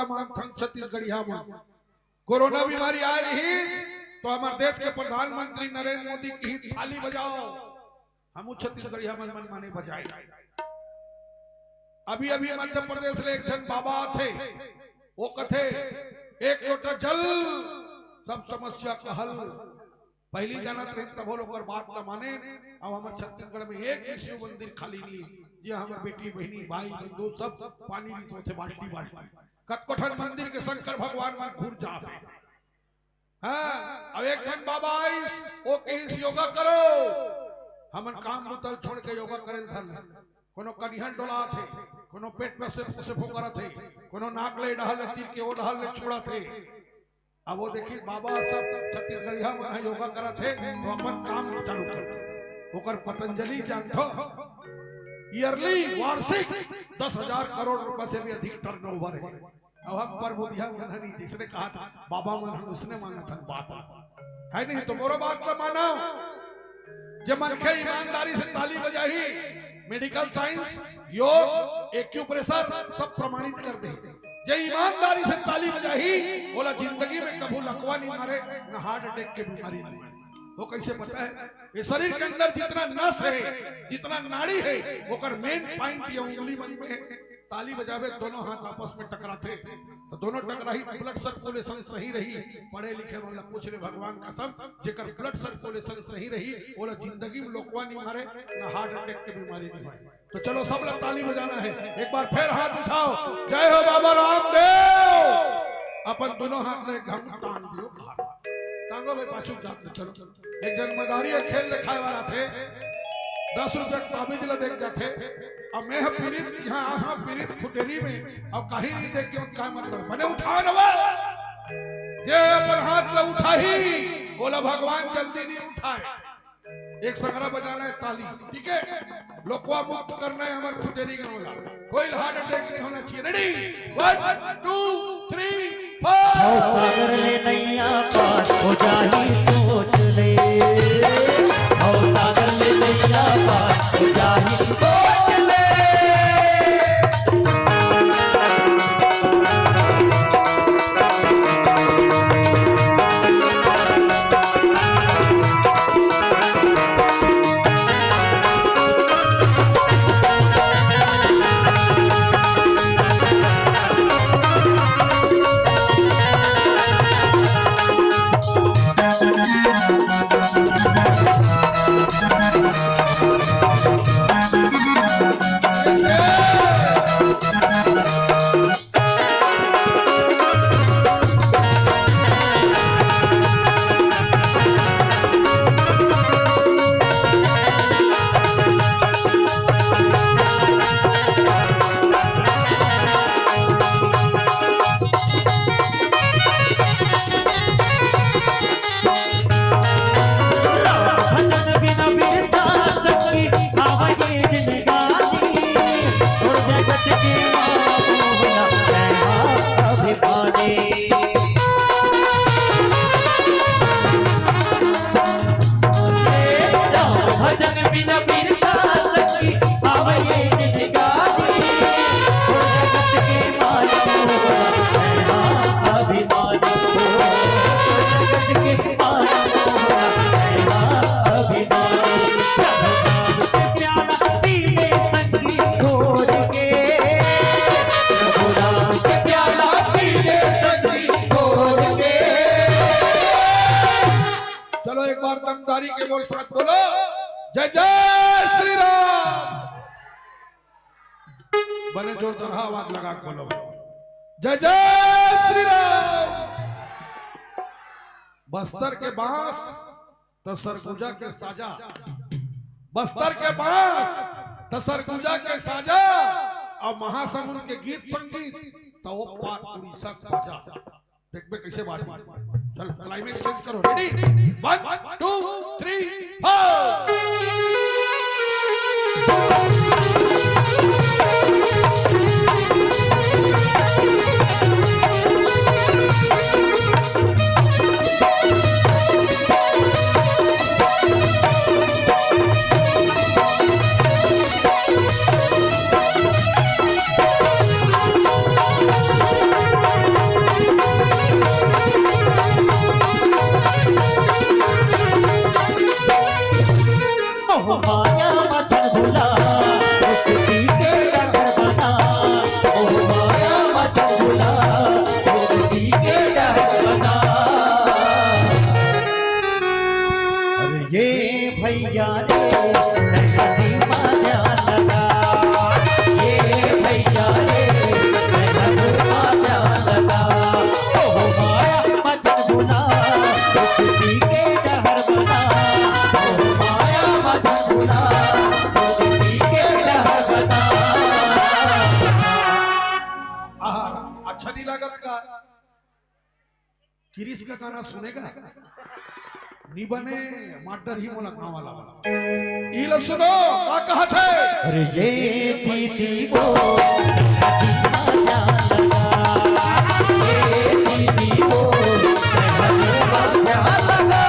वर्तमान थन छत्तीसगढ़िया में कोरोना बीमारी आ रही तो हमारे देश के प्रधानमंत्री नरेंद्र मोदी की ही थाली बजाओ, हम छत्तीसगढ़िया मन मन माने बजाए। अभी अभी मध्य प्रदेश में एक जन बाबा थे, वो कथे एक लोटा जल सब समस्या का हल। पहली जानत रहे तब लोग बात न माने। अब हमारे छत्तीसगढ़ में एक भी शिव मंदिर खाली नहीं, ये हमारे बेटी बहनी भाई बंधु सब पानी नहीं तो बाल्टी बाल्टी कटकोठन मंदिर के शंकर भगवान में घूर जाते। हाँ, अब एक जन बाबा आइस वो कहीं योगा करो, हमन काम बुतल छोड़ के योगा करे धन। कोनो कनिहन डोला थे, कोनो पेट में से फोकरा थे, कोनो नाक ले डहल तीर के वो डहल ले छोड़ा थे। अब वो देखिए बाबा सब छत्तीसगढ़िया में योगा करा थे तो अपन काम चालू कर ओकर पतंजलि जानथो ईयरली वार्षिक 10,000 करोड़ रुपए से भी अधिक टर्नओवर है। अब हम पर बुधिया नहीं, जिसने कहा था बाबा मन उसने माना था बात है नहीं तो मोरो बात का मानो। जब मन के ईमानदारी से ताली बजाही, मेडिकल साइंस योग एक्यूप्रेशर सब प्रमाणित कर दे। जे ईमानदारी से ताली बजाही बोला जिंदगी में कभी लकवा नहीं मारे, न हार्ट अटैक की बीमारी नहीं। वो कैसे पता है? ये शरीर के अंदर जितना नस है, जितना नाड़ी है, वो मेन पॉइंट ये उंगली मन में है। ताली बजावे दोनों हाथ आपस में टकराते तो दोनों टकराही ब्लड सर्कुलेशन सही रही। पढ़े लिखे वाला पूछ रहे भगवान कसम, जेकर ब्लड सर्कुलेशन सही रही बोला जिंदगी में लोकवा नहीं मारे, न हार्ट अटैक की बीमारी नहीं होए। तो चलो सब लोग ताली बजाना है, एक बार फिर हाथ उठाओ, जय हो बाबा रामदेव। अपन दोनों हाथ में घम टांग दियो, टांगो भाई पाछू जात। चलो एक जन्मदारी खेल दिखाए वाला थे, 10 रुपया ताबीज ला देख जाते। अब मैं पीड़ित यहाँ आहा पीड़ित खुटेरी में अब कहीं नहीं देख के क्या मतलब मैंने उठा नवा जे अपन हाथ ला उठाही बोला भगवान जल्दी नहीं उठाए। एक संगरा बजाना है ताली, ठीक है? लोकवा मुक्त करना है हमारे खुटेरी का वाला, कोई हार्ट अटैक नहीं होना चाहिए। रेडी 1 2 3 4। सागर ले नैया पार हो जाही सोच ले, सागर ले नैया पार हो जाही सोच ले। दमदारी के बोल साथ बोलो, जय जय श्री राम। बने जोरदार आवाज लगा के बोलो, जय जय श्री राम। बस्तर के बांस तो सरगुजा के साजा, बस्तर के बांस तो सरगुजा के साजा, और महासमुंद के गीत संगीत तो वो पार उड़ीसा साजा। देख बे कैसे बात है। चल क्लाइमेक्स चेंज करो, रेडी 1 2 3 4। ओह माया मचन भुला मुक्ति के डगर बना ओह माया मचन भुला मुक्ति के डगर बना अरे ये भैया रे नैना जी माया लगा ये भैया रे नैना जी माया लगा ओह माया मचन भुला मुक्ति के डगर बना ओह माया मचन भुला मुक्ति के डगर बना आहा, अच्छा नहीं लागत का किरिस का गाना सुनेगा नी बने माटर ही मोला गाँव वाला बना इला सुनो का कहा थे अरे ये दीदी वो माया लगा ये दीदी वो माया लगा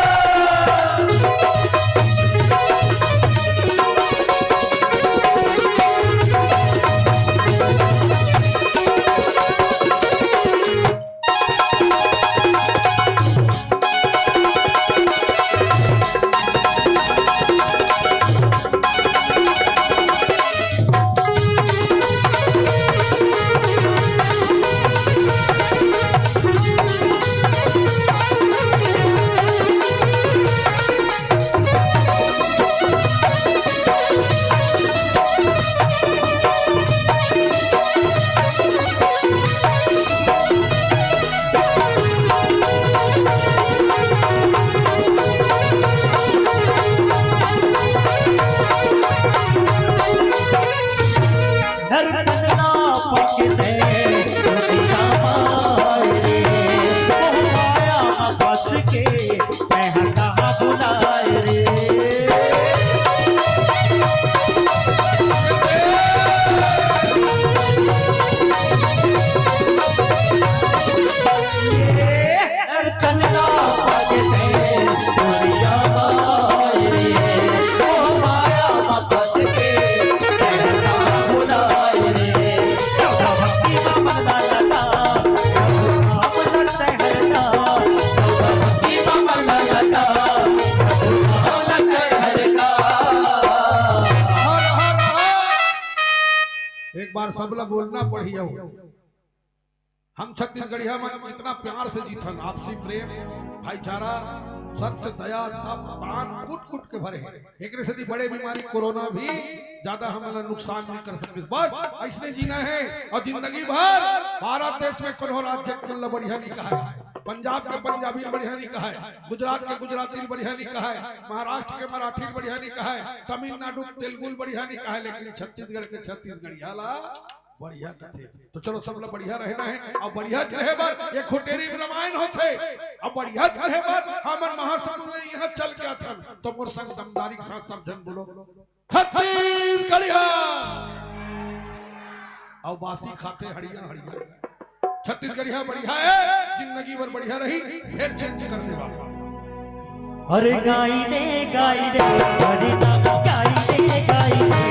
एक बार सब लोग बोलना पढ़ियो हम छत्तीसगढ़िया में इतना प्यार से जीतन आपसी प्रेम भाईचारा सत्य दया तप दान कूट कूट के भरे एक से बड़े बीमारी कोरोना भी ज्यादा हमारा नुकसान नहीं कर सकते बस ऐसने जीना है और जिंदगी भर भारत देश में कोनो राज्य को बढ़िया नहीं कहा है पंजाब के पंजाबी बढ़िया नहीं कहा है गुजरात के गुजराती बढ़िया नहीं कहा है महाराष्ट्र के मराठी बढ़िया नहीं कहा है तमिलनाडु तेलुगु बढ़िया नहीं कहा है लेकिन छत्तीसगढ़ के छत्तीसगढ़िया ला बढ़िया कथे तो चलो सब लोग बढ़िया रहना है और बढ़िया रहे बर ये खुटेरी रामायण होते अब बढ़िया रहे बर हमर महासंघ में यहाँ चल गया था तो मोर संग दमदारी के साथ सब जन बोलो छत्तीसगढ़िया और बासी खाते हड़िया हड़िया छत्तीसगढ़िया बढ़िया है जिंदगी भर बढ़िया रही फिर चेंज कर देगा अरे गाई रे हरि नाम गाई रे गाई रे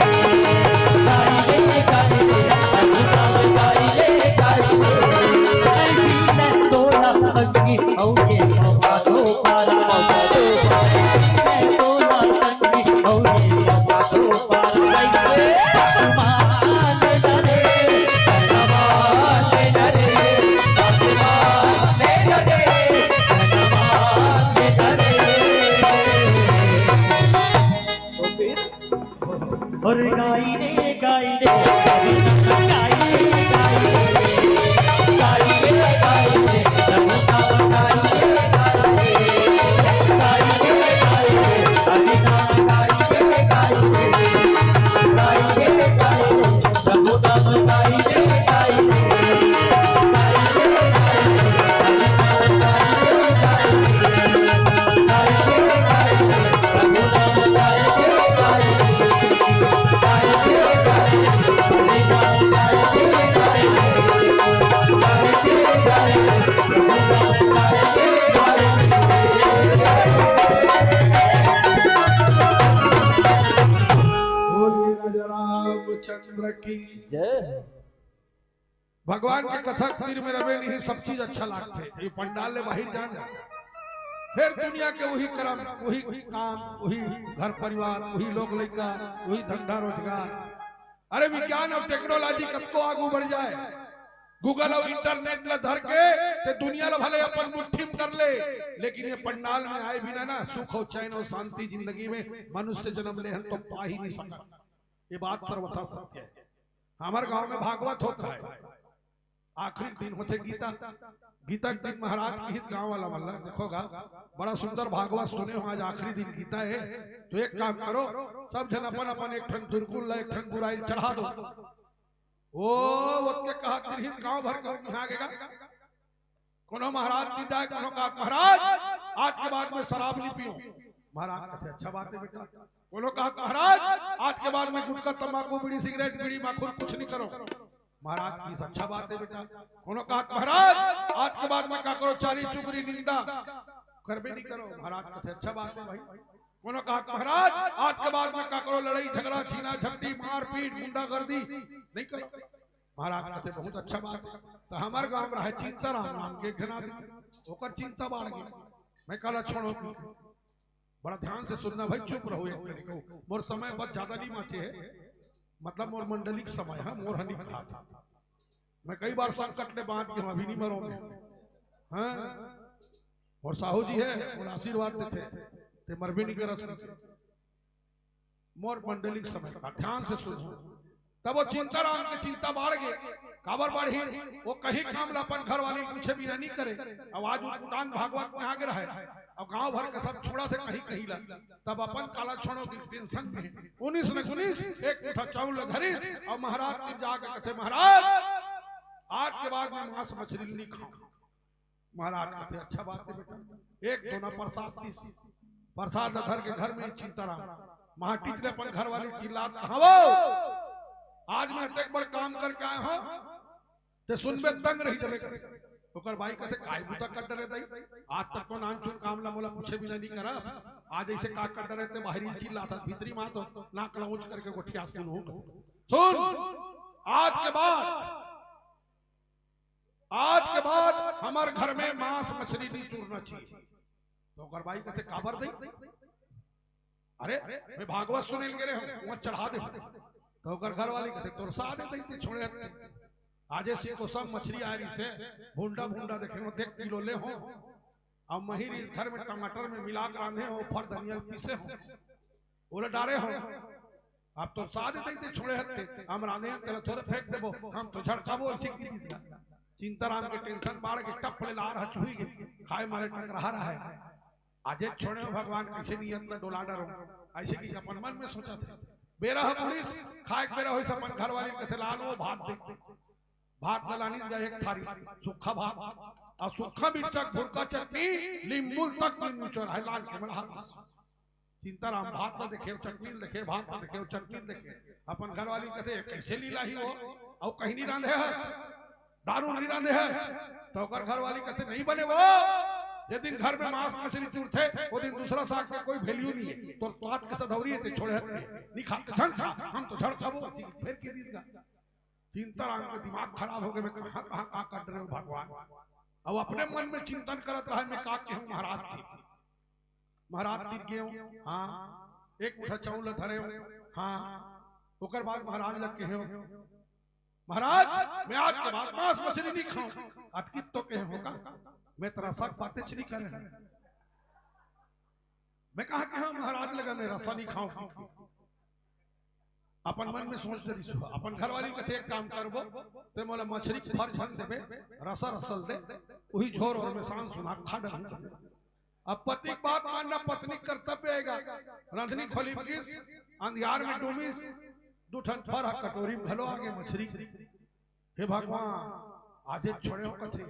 गाई रे गाई रे हरि नाम गाई रे गाई रे ऐ बीन तोला संगी औ ये बातो पारा मैं तोला संगी औ ये बातो पारा मान डरे मान डरे और गाई रे गाई रे गाई रे गाई रे गाई रे गाई रे रघुनाथ गाई रे गाई रे गाई रे रघुनाथ गाई रे गाई रे रघुनाथ गाई रे गाई रे चंद्र की भगवान के कथा तीर में रवे नहीं सब चीज अच्छा लगते ये पंडाल ले बाहर जाना फिर दुनिया के वही कर्म, वही काम, वही घर परिवार, वही लोग लड़का, वही धंधा रोजगार। अरे विज्ञान और टेक्नोलॉजी कब तो आगू बढ़ जाए, गूगल और इंटरनेट ला धर के ते दुनिया ला भले अपन मुट्ठी में कर ले, लेकिन ये पंडाल में आए बिना ना सुख और चैन और शांति जिंदगी में मनुष्य जन्म ले तो पा ही नहीं सकता। ये बात सर्वथा सत्य है। हमारे गांव में भागवत होता है, आखिरी दिन होते गीता, गीता के दिन महाराज की गांव वाला मल्ला देखोगा बड़ा सुंदर भागवत सुने हो। आज आखिरी दिन गीता है, तो एक काम करो, सब जन अपन अपन एक ठन दुर्गुल एक ठन बुराई चढ़ा दो। वो के कहा तिरहित गांव भर को यहाँ आगेगा, कोनो महाराज की जाए, कोनो कहा महाराज आज के बाद में शराब नहीं पियो। महाराज कहते अच्छा बात है बेटा। कोनो कहा महाराज आज के बाद में गुटखा तंबाकू बीड़ी सिगरेट बीड़ी माखूर कुछ नहीं करो। महाराज की अच्छा बात है बेटा। कोनो कहा महाराज आज के बाद में क्या करो, चारी चुगली निंदा करबे नहीं करो। महाराज कहते अच्छा बात है भाई। कोनो कहा महाराज आज के बाद में क्या करो, लड़ाई झगड़ा छीना झपटी मारपीट गुंडागर्दी नहीं करो। महाराज कहते बहुत अच्छा बात है। तो हमारे गांव में है चिंता राम के घना होकर चिंता बढ़ गई। मैं कहा छोड़ो, बड़ा ध्यान से सुनना भाई, चुप रहो। एक मोर समय बहुत ज्यादा नहीं माचे है, मतलब मोर मंडलिक समय है, मोर हनी था। मैं कई बार संकट ने बांध के अभी नहीं मरोगे। हाँ और साहू जी है और आशीर्वाद देते ते मरबे नहीं कर। मोर मंडलिक समय का ध्यान से सुनो। तब वो चिंता राम की चिंता बढ़ गए, काबर बढ़ी, वो कहीं काम लापन घर वाले कुछ भी नहीं करे। आवाज उदान भागवत में आगे रहे, अब गांव भर के सब छोड़ा थे कहीं कहीं ला। तब अपन काला छोड़ो की टेंशन में 19 ने 19 एक मुठा चावल घरी और महाराज की जाकर कहते महाराज आज के बाद में मांस मछली नहीं खाओ। महाराज कहते अच्छा बात है बेटा। एक दोना प्रसाद 30 प्रसाद धर के घर में चिंता राम महाटी ने अपन घर वाली चिल्लात कहा वो आज मैं तक बड़ काम करके आए हो ते सुनबे तंग रही चले ओकर भाई कहते काय बुता कट डरे दई आज तक तो नानचुन काम ला मोला पूछे बिना नहीं करस। आज ऐसे का कट डरे ते बाहरी चिल्लाता भीतरी मां तो नाक लौच करके गोठिया सुन हो। सुन आज के बाद हमारे घर में मांस मछली नहीं चूरना चाहिए। तो ओकर भाई कहते काबर दई, अरे मैं भागवत सुने गए हो वहां चढ़ा दे। तो घर वाली कहते तोर सादे दई छोड़े आजे से को सब मछली आ रही से भूंडा भूंडा देखे हो देख किलो ले हो। अब महीरी घर में टमाटर में मिला कर रांधे हो, फर धनिया पीसे हो, ओले डारे हो। अब तो सादे दई छोड़े हते हम रांधे तेरे थोड़े फेंक देबो, हम तो झड़काबो ऐसे की दीदा। चिंताराम के टेंशन बाढ़ के टप ले ला रहा चुही गई खाए मारे टक रहा है। आजे छोड़े हो भगवान कैसे नियत में डोला डरो ऐसे की अपन मन में सोचा था। बेरा पुलिस खाए बेरा हो अपन घर वाली कहते लाल वो भात दे, भात लानी जाए एक थारी सूखा भात और सूखा मिर्चा भुरका चटनी लींबू तक मिर्चर है लाल के मरा। चिंताराम भात ना देखे चटनी देखे, भात ना देखे चटनी देखे। अपन घर वाली कहते कैसे लीला ही हो और कहीं नहीं रांधे है, दारू नहीं रांधे है। तो घर वाली कहते नहीं बने वो जे दिन घर में मांस मछली चूरते वो दिन दूसरा साग का कोई वैल्यू नहीं है। तो बात के सधौरी है छोड़े नहीं खा झन खा हम तो झड़ खाबो फिर के दीदा। चिंताराम का दिमाग खराब हो गया। मैं कहां कहां का कर रहे हो भगवान। अब अपने मन में चिंतन करत रहा मैं का कहूं महाराज की महाराज की गेहूं हाँ एक मुठा चावल धरे हाँ ओकर बाद महाराज लग के हो महाराज मैं आज के बाद मांस मछली नहीं खाऊं। अतकित तो कहे होगा मैं तेरा सब बातें चली कर मैं कहा कि हाँ महाराज लगा मैं रसा नहीं खाऊं। अपन मन में सोच रही अपन घर वाली कथे एक काम करबो ते मोला मछली फर झन देबे रसा रसल दे वही झोर और में शान सुना खा डन। अब पति बात मानना पत्नी कर्तव्य आएगा। रांधनी खोली किस अंधियार में डूमी दुठन फर कटोरी भलो आगे मछली। हे भगवान आधे छोड़े हो कथे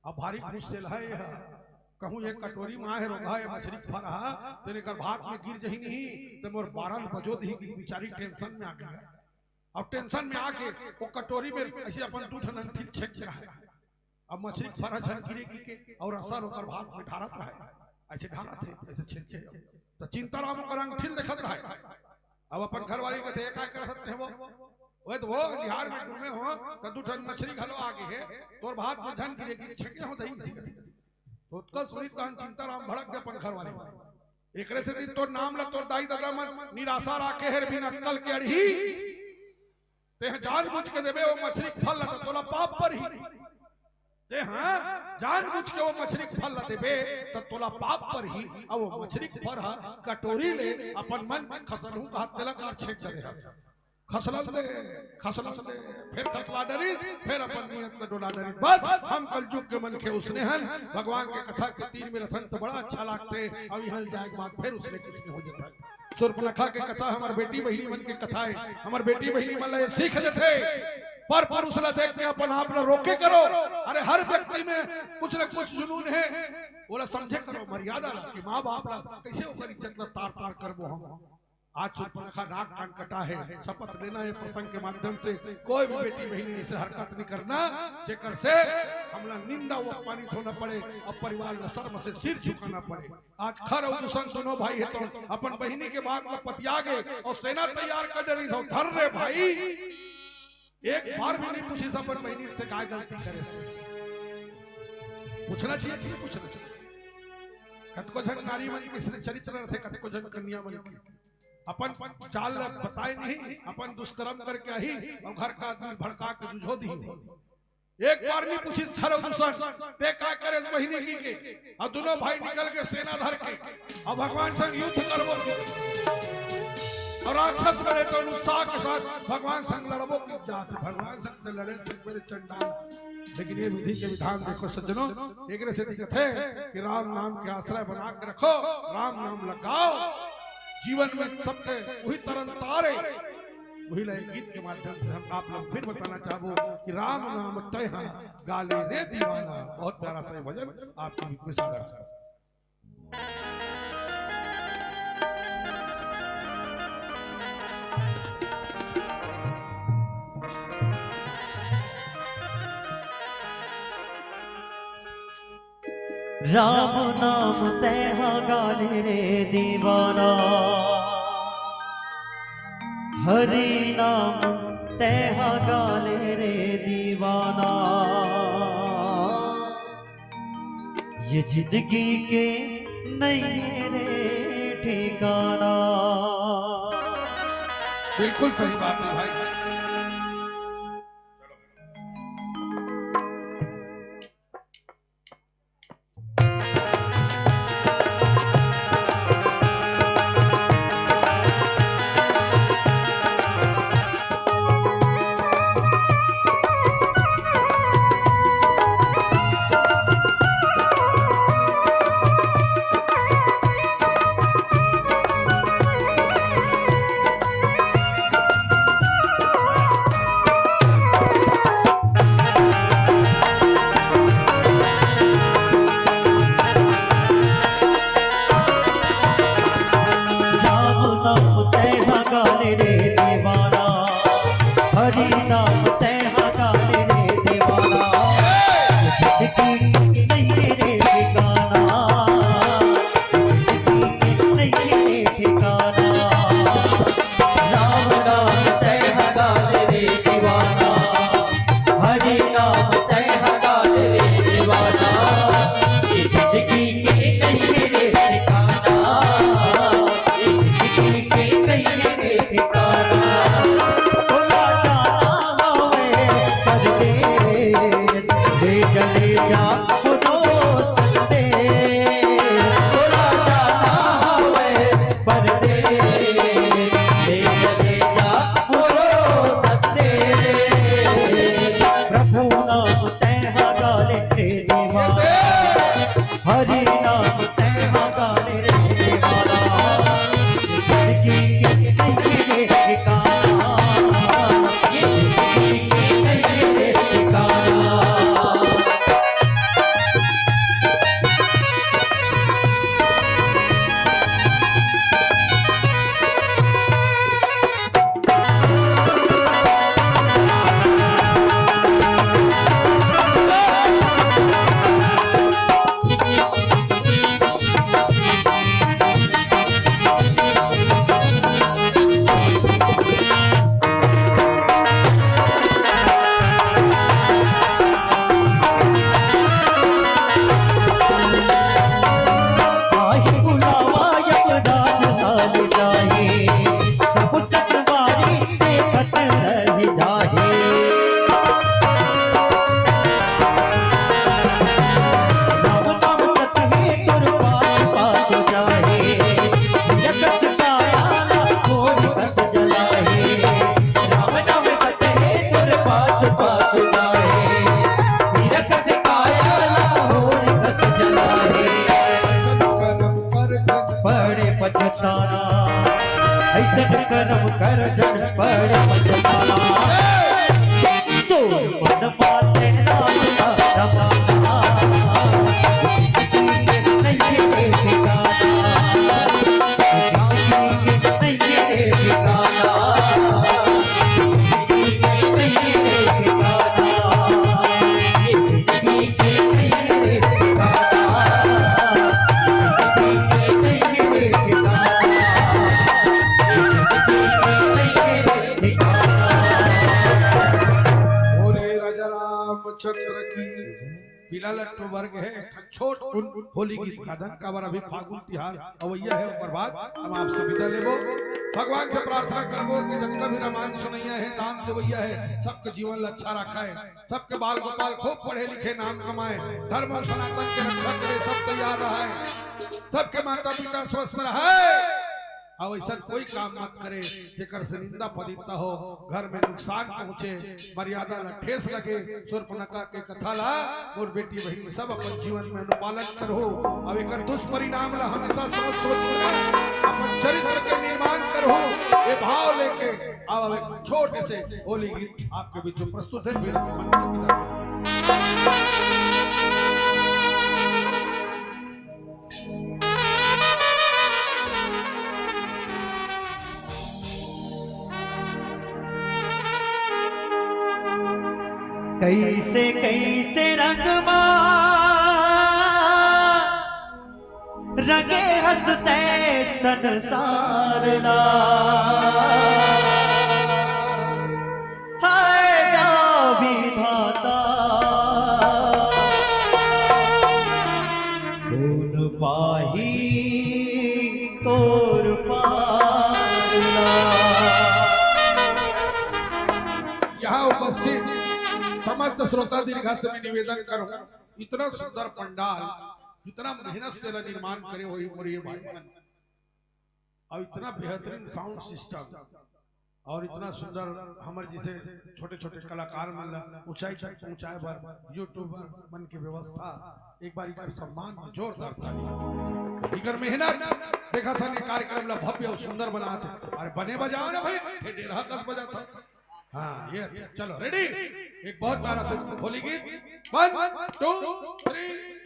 अब भारी खुश से लहे कहूं एक कटोरी माँ है रोगा है मछली फर तेरे कर भात में गिर जही नहीं तो मोर 12 बजो दी बेचारी टेंशन में आ गई। अब टेंशन में आके वो कटोरी में ऐसे अपन दुठन ठीक छेक रहा है। अब मछली फर झन गिरे की और असर होकर भात में ढारत रहा ऐसे ढारत है ऐसे छिड़के तो चिंताराम का रंग ठीक देखत रहा। अब अपन घर वाली कहते एक कर सकते हैं वो तो वो बिहार में डूबे हो तो दुठन मछली घलो आगे है तोर भात में झन गिरेगी छके हो दही तो उत्कल सुनी तहन चिंता राम भड़क के अपन घर वाले एकरे से दिन तोर नाम ला तोर दाई दादा मन निराशा राखे हेर बिना कल के अड़ही ते जान बुझ के देबे वो मछली के फल ला तो तोला पाप पर ही ते हां जान बुझ के वो मछली के फल ला देबे तो तोला पाप पर ही अब वो मछली के फर कटोरी ले अपन मन में खसलहू का तिलक और छेक करे खसलन दे फिर खसला डरी फिर अपन नियत में डोला डरी बस हम कल युग के मन के उसने हन भगवान के कथा के तीर में रथन तो बड़ा अच्छा लागते अब यहाँ जाए बाद फिर उसने कुछ नहीं हो जाता सूर्पनखा के कथा हमार बेटी बहिनी मन के कथा है हमार बेटी बहिनी मन ले सीख देते पर पुरुष ला देख के अपन आप ला रोके करो अरे हर व्यक्ति में कुछ न कुछ जुनून है बोला समझे करो मर्यादा ला कि माँ बाप ला कैसे ओकर इज्जत ला तार तार करबो हम आज सूर्पनखा नाक कान कटा है शपथ लेना है प्रसंग के माध्यम से कोई भी बेटी बहिनी ऐसे हरकत नहीं करना जेकर से हमला निंदा व अपमानित होना पड़े और परिवार में शर्म से सिर झुकाना पड़े आज खर और दुश्मन दोनों भाई है तो अपन बहिनी के बाद में पतिया गए और सेना तैयार कर डरी तो धर रे भाई एक बार भी नहीं पूछी सब अपन बहिनी से क्या गलती करे पूछना चाहिए कि नहीं पूछना चाहिए कतको जन नारी मन किसने चरित्र थे कतको जन कन्या मन की अपन चाल बताए नहीं अपन दुष्कर्म करके ही और घर का दिल भड़का के जुझो दी एक बार नहीं पूछी खरो दुश्मन ते क्या करे बहिनी की के और दोनों भाई निकल के सेना धर के और भगवान संग युद्ध करबो और राक्षस बने तो उत्साह के साथ भगवान संग लड़बो की जात भगवान संग लड़े से मेरे चंडाल लेकिन ये विधि के विधान देखो सज्जनों एक से दिक्कत है कि राम नाम के आश्रय बना के रखो राम नाम लगाओ जीवन में सबके वही तरन तारे वही लय गीत के माध्यम से हम आप लोग फिर बताना चाहूँ कि राम नाम तय गाले रे दीवाना बहुत प्यारा सा भजन आपकी विशाल से राम नाम तेहा गाले रे दीवाना हरि नाम तेहा गाले रे दीवाना ये जिंदगी के नहीं रे ठिकाना बिल्कुल सही बात है भाई पछताना ऐसन कर्म कर जन पड़े पछताना तो मन माते नाम रमाना नहीं रे ठिकाना जाने नहीं रे ठिकाना नहीं रे ठिकाना चंद्र की पीला लट्टू वर्ग है छोट होली गीत का धन का अभी फागुन तिहार अवैया है ऊपर बात हम आपसे विदा लेबो भगवान से प्रार्थना करबो कि जितना भी रामायण सुनैया है दान देवैया है सबके जीवन अच्छा रखा है सबके बाल गोपाल खूब पढ़े लिखे नाम कमाए धर्म और सनातन के रक्षा के लिए सब तैयार रहा है सबके माता पिता स्वस्थ रहे अब ऐसा कोई काम मत करे जेकर से निंदा पदिता हो घर में नुकसान पहुंचे मर्यादा ला ठेस लगे शूर्पणखा के कथा ला और बेटी बहन सब अपन जीवन में अनुपालन करो अब एक दुष्परिणाम ला हमेशा सोच कर अपन चरित्र के निर्माण करो ये भाव लेके अब एक छोटे से होली गीत आपके बीच में प्रस्तुत है मेरे मन से विदा कैसे कैसे रंगमा रंगे हंसते संसार ला हाय जा विधाता कौन पाही तोर पार ला यहाँ उपस्थित समस्त श्रोता दीर्घा से मैं निवेदन करूं इतना सुंदर पंडाल इतना मेहनत से निर्माण करे हुई मोरिये भाई और इतना बेहतरीन साउंड सिस्टम और इतना सुंदर हमारे जैसे छोटे छोटे कलाकार मन ऊंचाई तक पहुंचाए पर यूट्यूबर मन की व्यवस्था एक बार का सम्मान में जोरदार ताली इकर मेहनत देखा था ने कार्यक्रम ला भव्य और सुंदर बना थे अरे बने बजाओ ना भाई डेढ़ 10 बजा था हाँ ये चलो रेडी एक बहुत प्यारा से होली गीत 1 2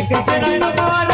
कैसे रंग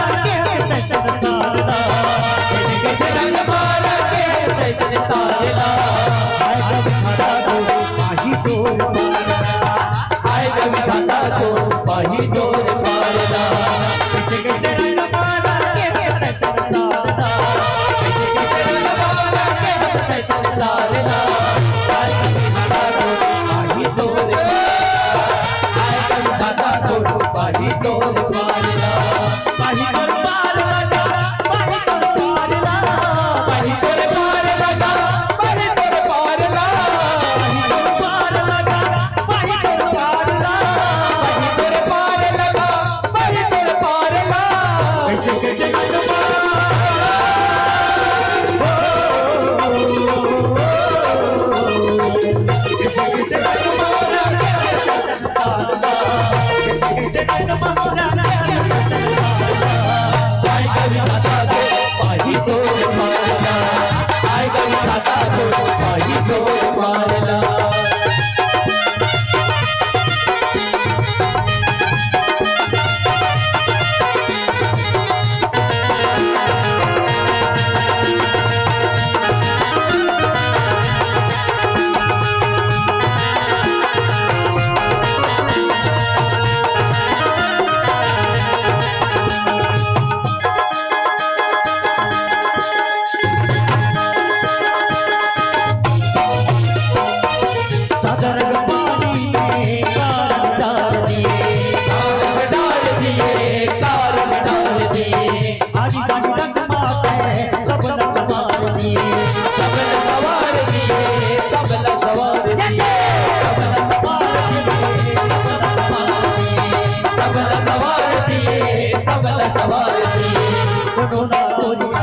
कोडोला गोरिया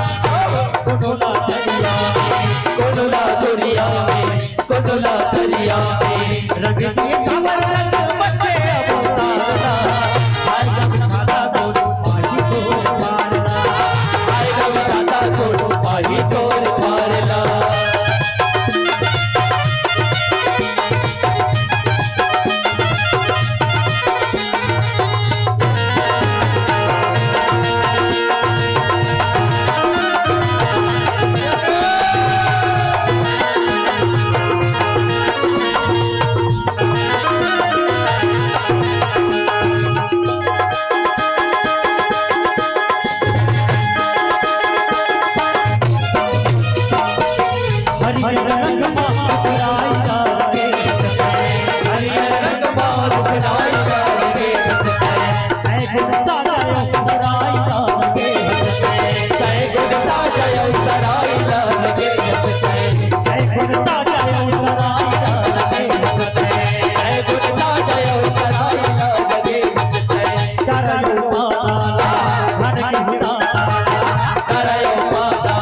कोडोला दरिया कोडोला गोरिया कोडोला दरिया रंग दिए सावर रंग बच्चे अवतारा आएगा विधाता तोड़ पाही तोड़ पारला आएगा विधाता तोड़ पाही तोड़ पारला हरियर रंग माधुराई गावे हरियर रंग माधुराई गावे जय गुण साजयो सराई गावे जय गुण साजयो सराई गावे जय गुण साजयो सराई गावे जय गुण साजयो सराई गावे करयो पाला धन की दाता करयो पाला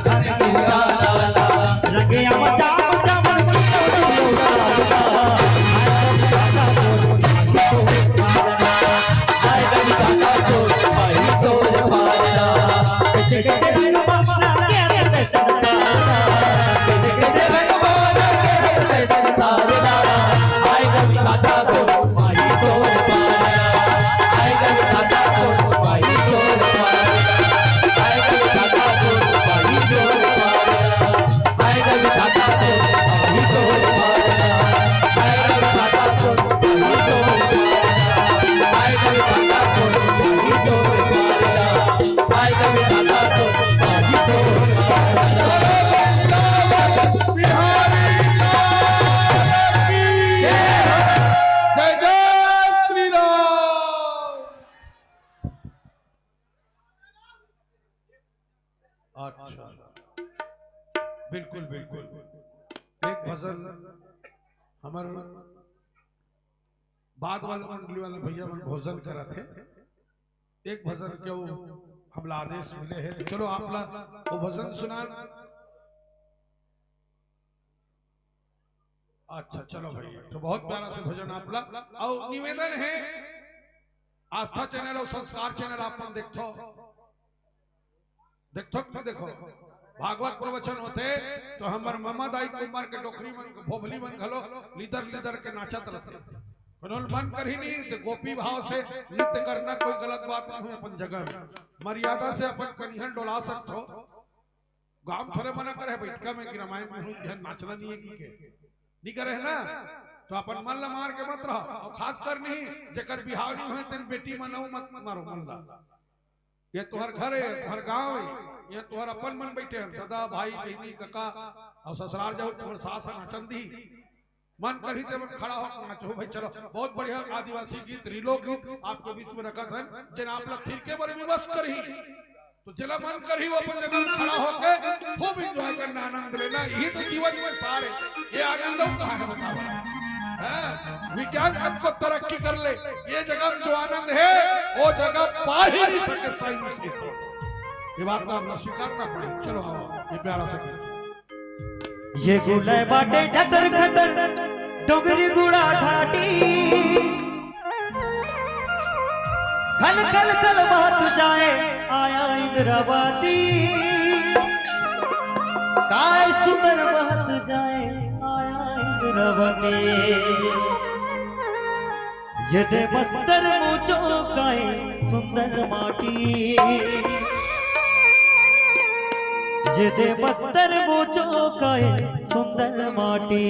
धन की दाता रंगे मचा मचा मचा अच्छा, बिल्कुल बिल्कुल। एक भजन हमार बाद वाला मंडली वाले भैया मन भोजन करा थे, एक भजन क्यों हमला आदेश मिले है, चलो आप वो भजन सुना। अच्छा चलो भाई, तो बहुत प्यारा से भजन आपला। और निवेदन है, आस्था चैनल और संस्कार चैनल आप देखो देखो भागवत प्रवचन होते तो हमार मम्मा दाई कुमार के डोखरी मन भोभली मन घलो लीदर के नाचत रहते, मन कर ही नहीं तो गोपी भाव से नृत्य करना कोई गलत बात नहीं है। अपन जगह में मर्यादा से अपन कनिहन डोला सकते हो, गांव थोड़े मना करे बैठका में कि रामायण में हुई नाचना नहीं है कि नहीं करे है ना, तो अपन मन ला मार के मत रहो। और खास कर नहीं जेकर बिहाव नहीं हुए तेन बेटी मनाऊ मत मारो मन ला, ये तुहर घर है, तुहर गांव है, ये तुहर अपन मन बैठे दादा भाई बहनी काका और ससुराल जाओ तुहर सास नाचंदी मन कर ही ते खड़ा हो नाचो भाई। चलो बहुत बढ़िया आदिवासी गीत रीलो गीत आपके बीच में रखा था, जिन आप लोग थिरके पर विवश कर ही तो चला मन कर ही वो अपन जगह खड़ा होकर खूब एंजॉय करना, आनंद लेना, यही तो जीवन में सार है। ये आनंद कहाँ है बताओ, विज्ञान अब को तरक्की कर ले, ये जगह में जो आनंद है वो जगह पा ही नहीं सके साइंस से, ये बात ना अपना स्वीकारना पड़े। चलो ये प्यारा सा ये गुले बाटे जतर खतर डोगरी गुड़ा घाटी खल खल खल बात जाए आया इंद्रावती काय सुंदर बात जाए आया इंद्रावती ये दे बस्तर मुझो काय सुंदर माटी ये दे बस्तर मुझो काय सुंदर माटी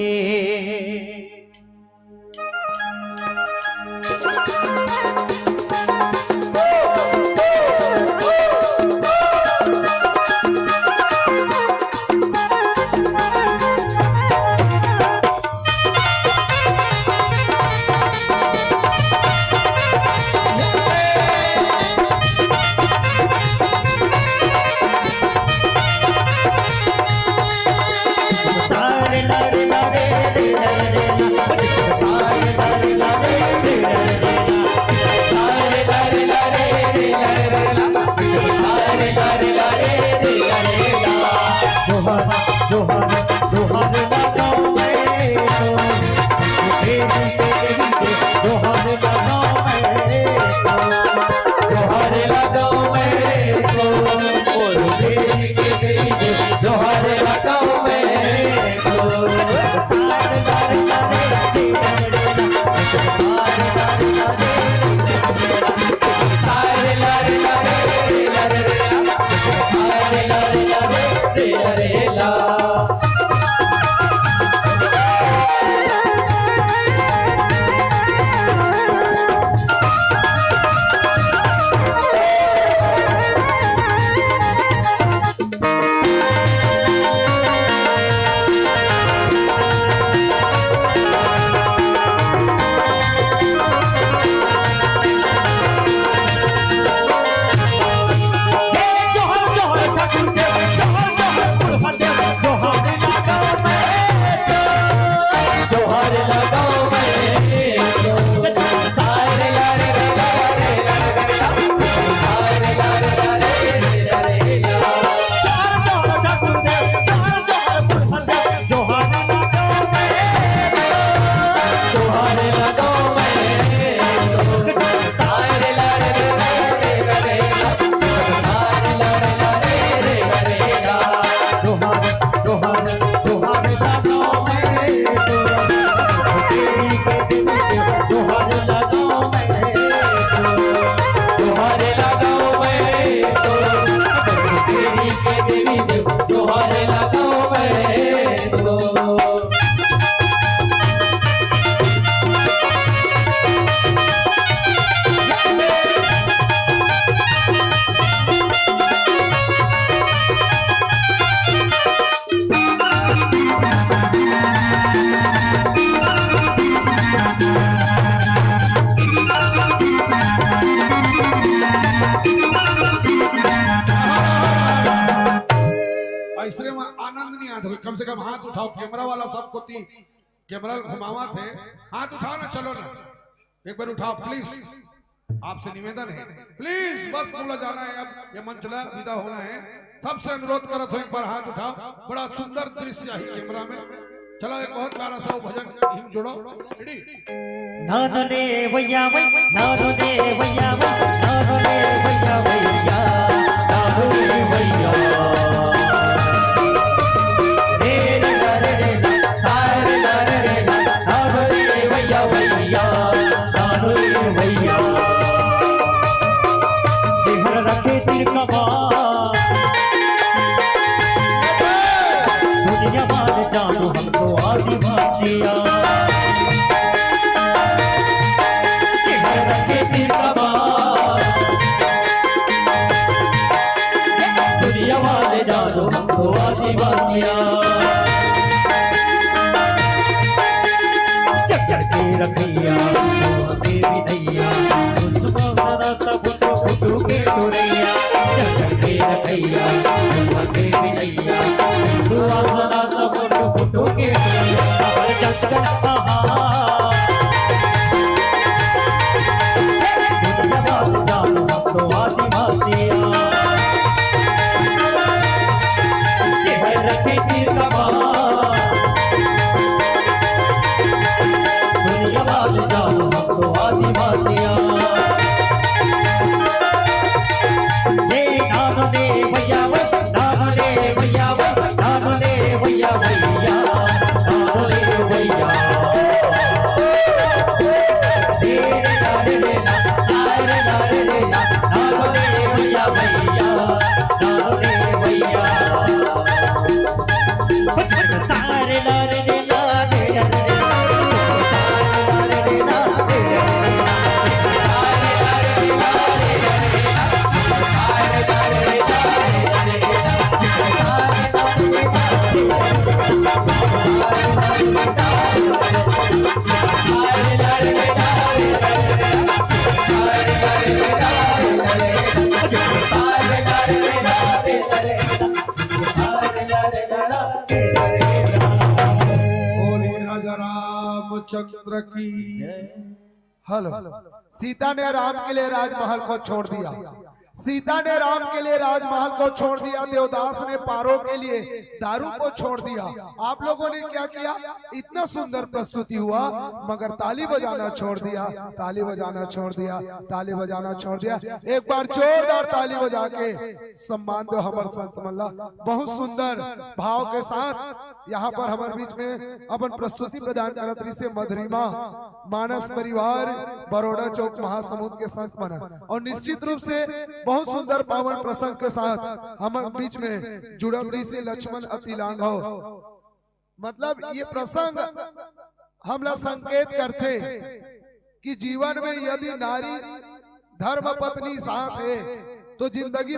ऐसे में आनंद नहीं आता। कम से कम हाथ उठाओ, कैमरा वाला सबको कैमरा घुमावा थे, हाथ उठाओ ना, चलो ना एक बार उठाओ प्लीज, आपसे निवेदन है प्लीज, बस बोला जाना है, अब ये मंच ला विदा होना है, सबसे अनुरोध करो तो एक बार हाथ उठाओ। बड़ा सुंदर दृश्य है कैमरा में। चलो एक बहुत प्यारा सा भजन हिम जोड़ो, रेडी। नानो ने भैया नानो ने भैया नानो ने भैया भैया नानो ने भैया रे रे रे रे सारे रे रे नानो ने भैया भैया नानो ने भैया जिहर रखे तीर कमान दुनिया मान जानो हम तो आदिवासिया दुनिया वाले जानो हम तो आदिवासिया चक्कर के रखैया देवी दैया दुश्मना सब फुटू के टोरैया चक्कर के रखैया देवी दैया दुश्मना सब फुटू के टोरैया चक्कर आदिवासिया चेहर रखे तीर कमान दुनिया वाले जानो हम तो आदिवासिया ये नानो ने भैया नानो ने भैया नानो ने भैया भैया नानो ने भैया तेरे नारे लेना सारे नारे लेना नानो ने भैया भैया नानो ने भैया सारे नारे लेना चंद्र की। हेलो, सीता ने राम के लिए राजमहल को छोड़ दिया, सीता ने राम के लिए राजमहल को छोड़ दिया, देवदास ने पारो के लिए दारू को छोड़ दिया। आप लोगों ने क्या किया? इतना सुंदर प्रस्तुति हुआ मगर ताली बजाना छोड़ दिया, ताली बजाना छोड़ दिया, ताली बजाना छोड़ दिया। एक बार जोरदार ताली बजा के सम्मान दो हमारे संत मल्ला। बहुत सुंदर भाव के साथ यहाँ पर हमारे बीच में अपन प्रस्तुति प्रदान करत रही से मधुरिमा मानस परिवार बड़ौदा चौक महासमुंद के संत बना, और निश्चित रूप से बहुत सुंदर पावन प्रसंग के साथ हमारे बीच में जुड़त रही से लक्ष्मण अतिलांग हो। मतलब ये प्रसंग हमला संकेत करते कि जीवन में यदि नारी धर्म पत्नी साथ है तो जिंदगी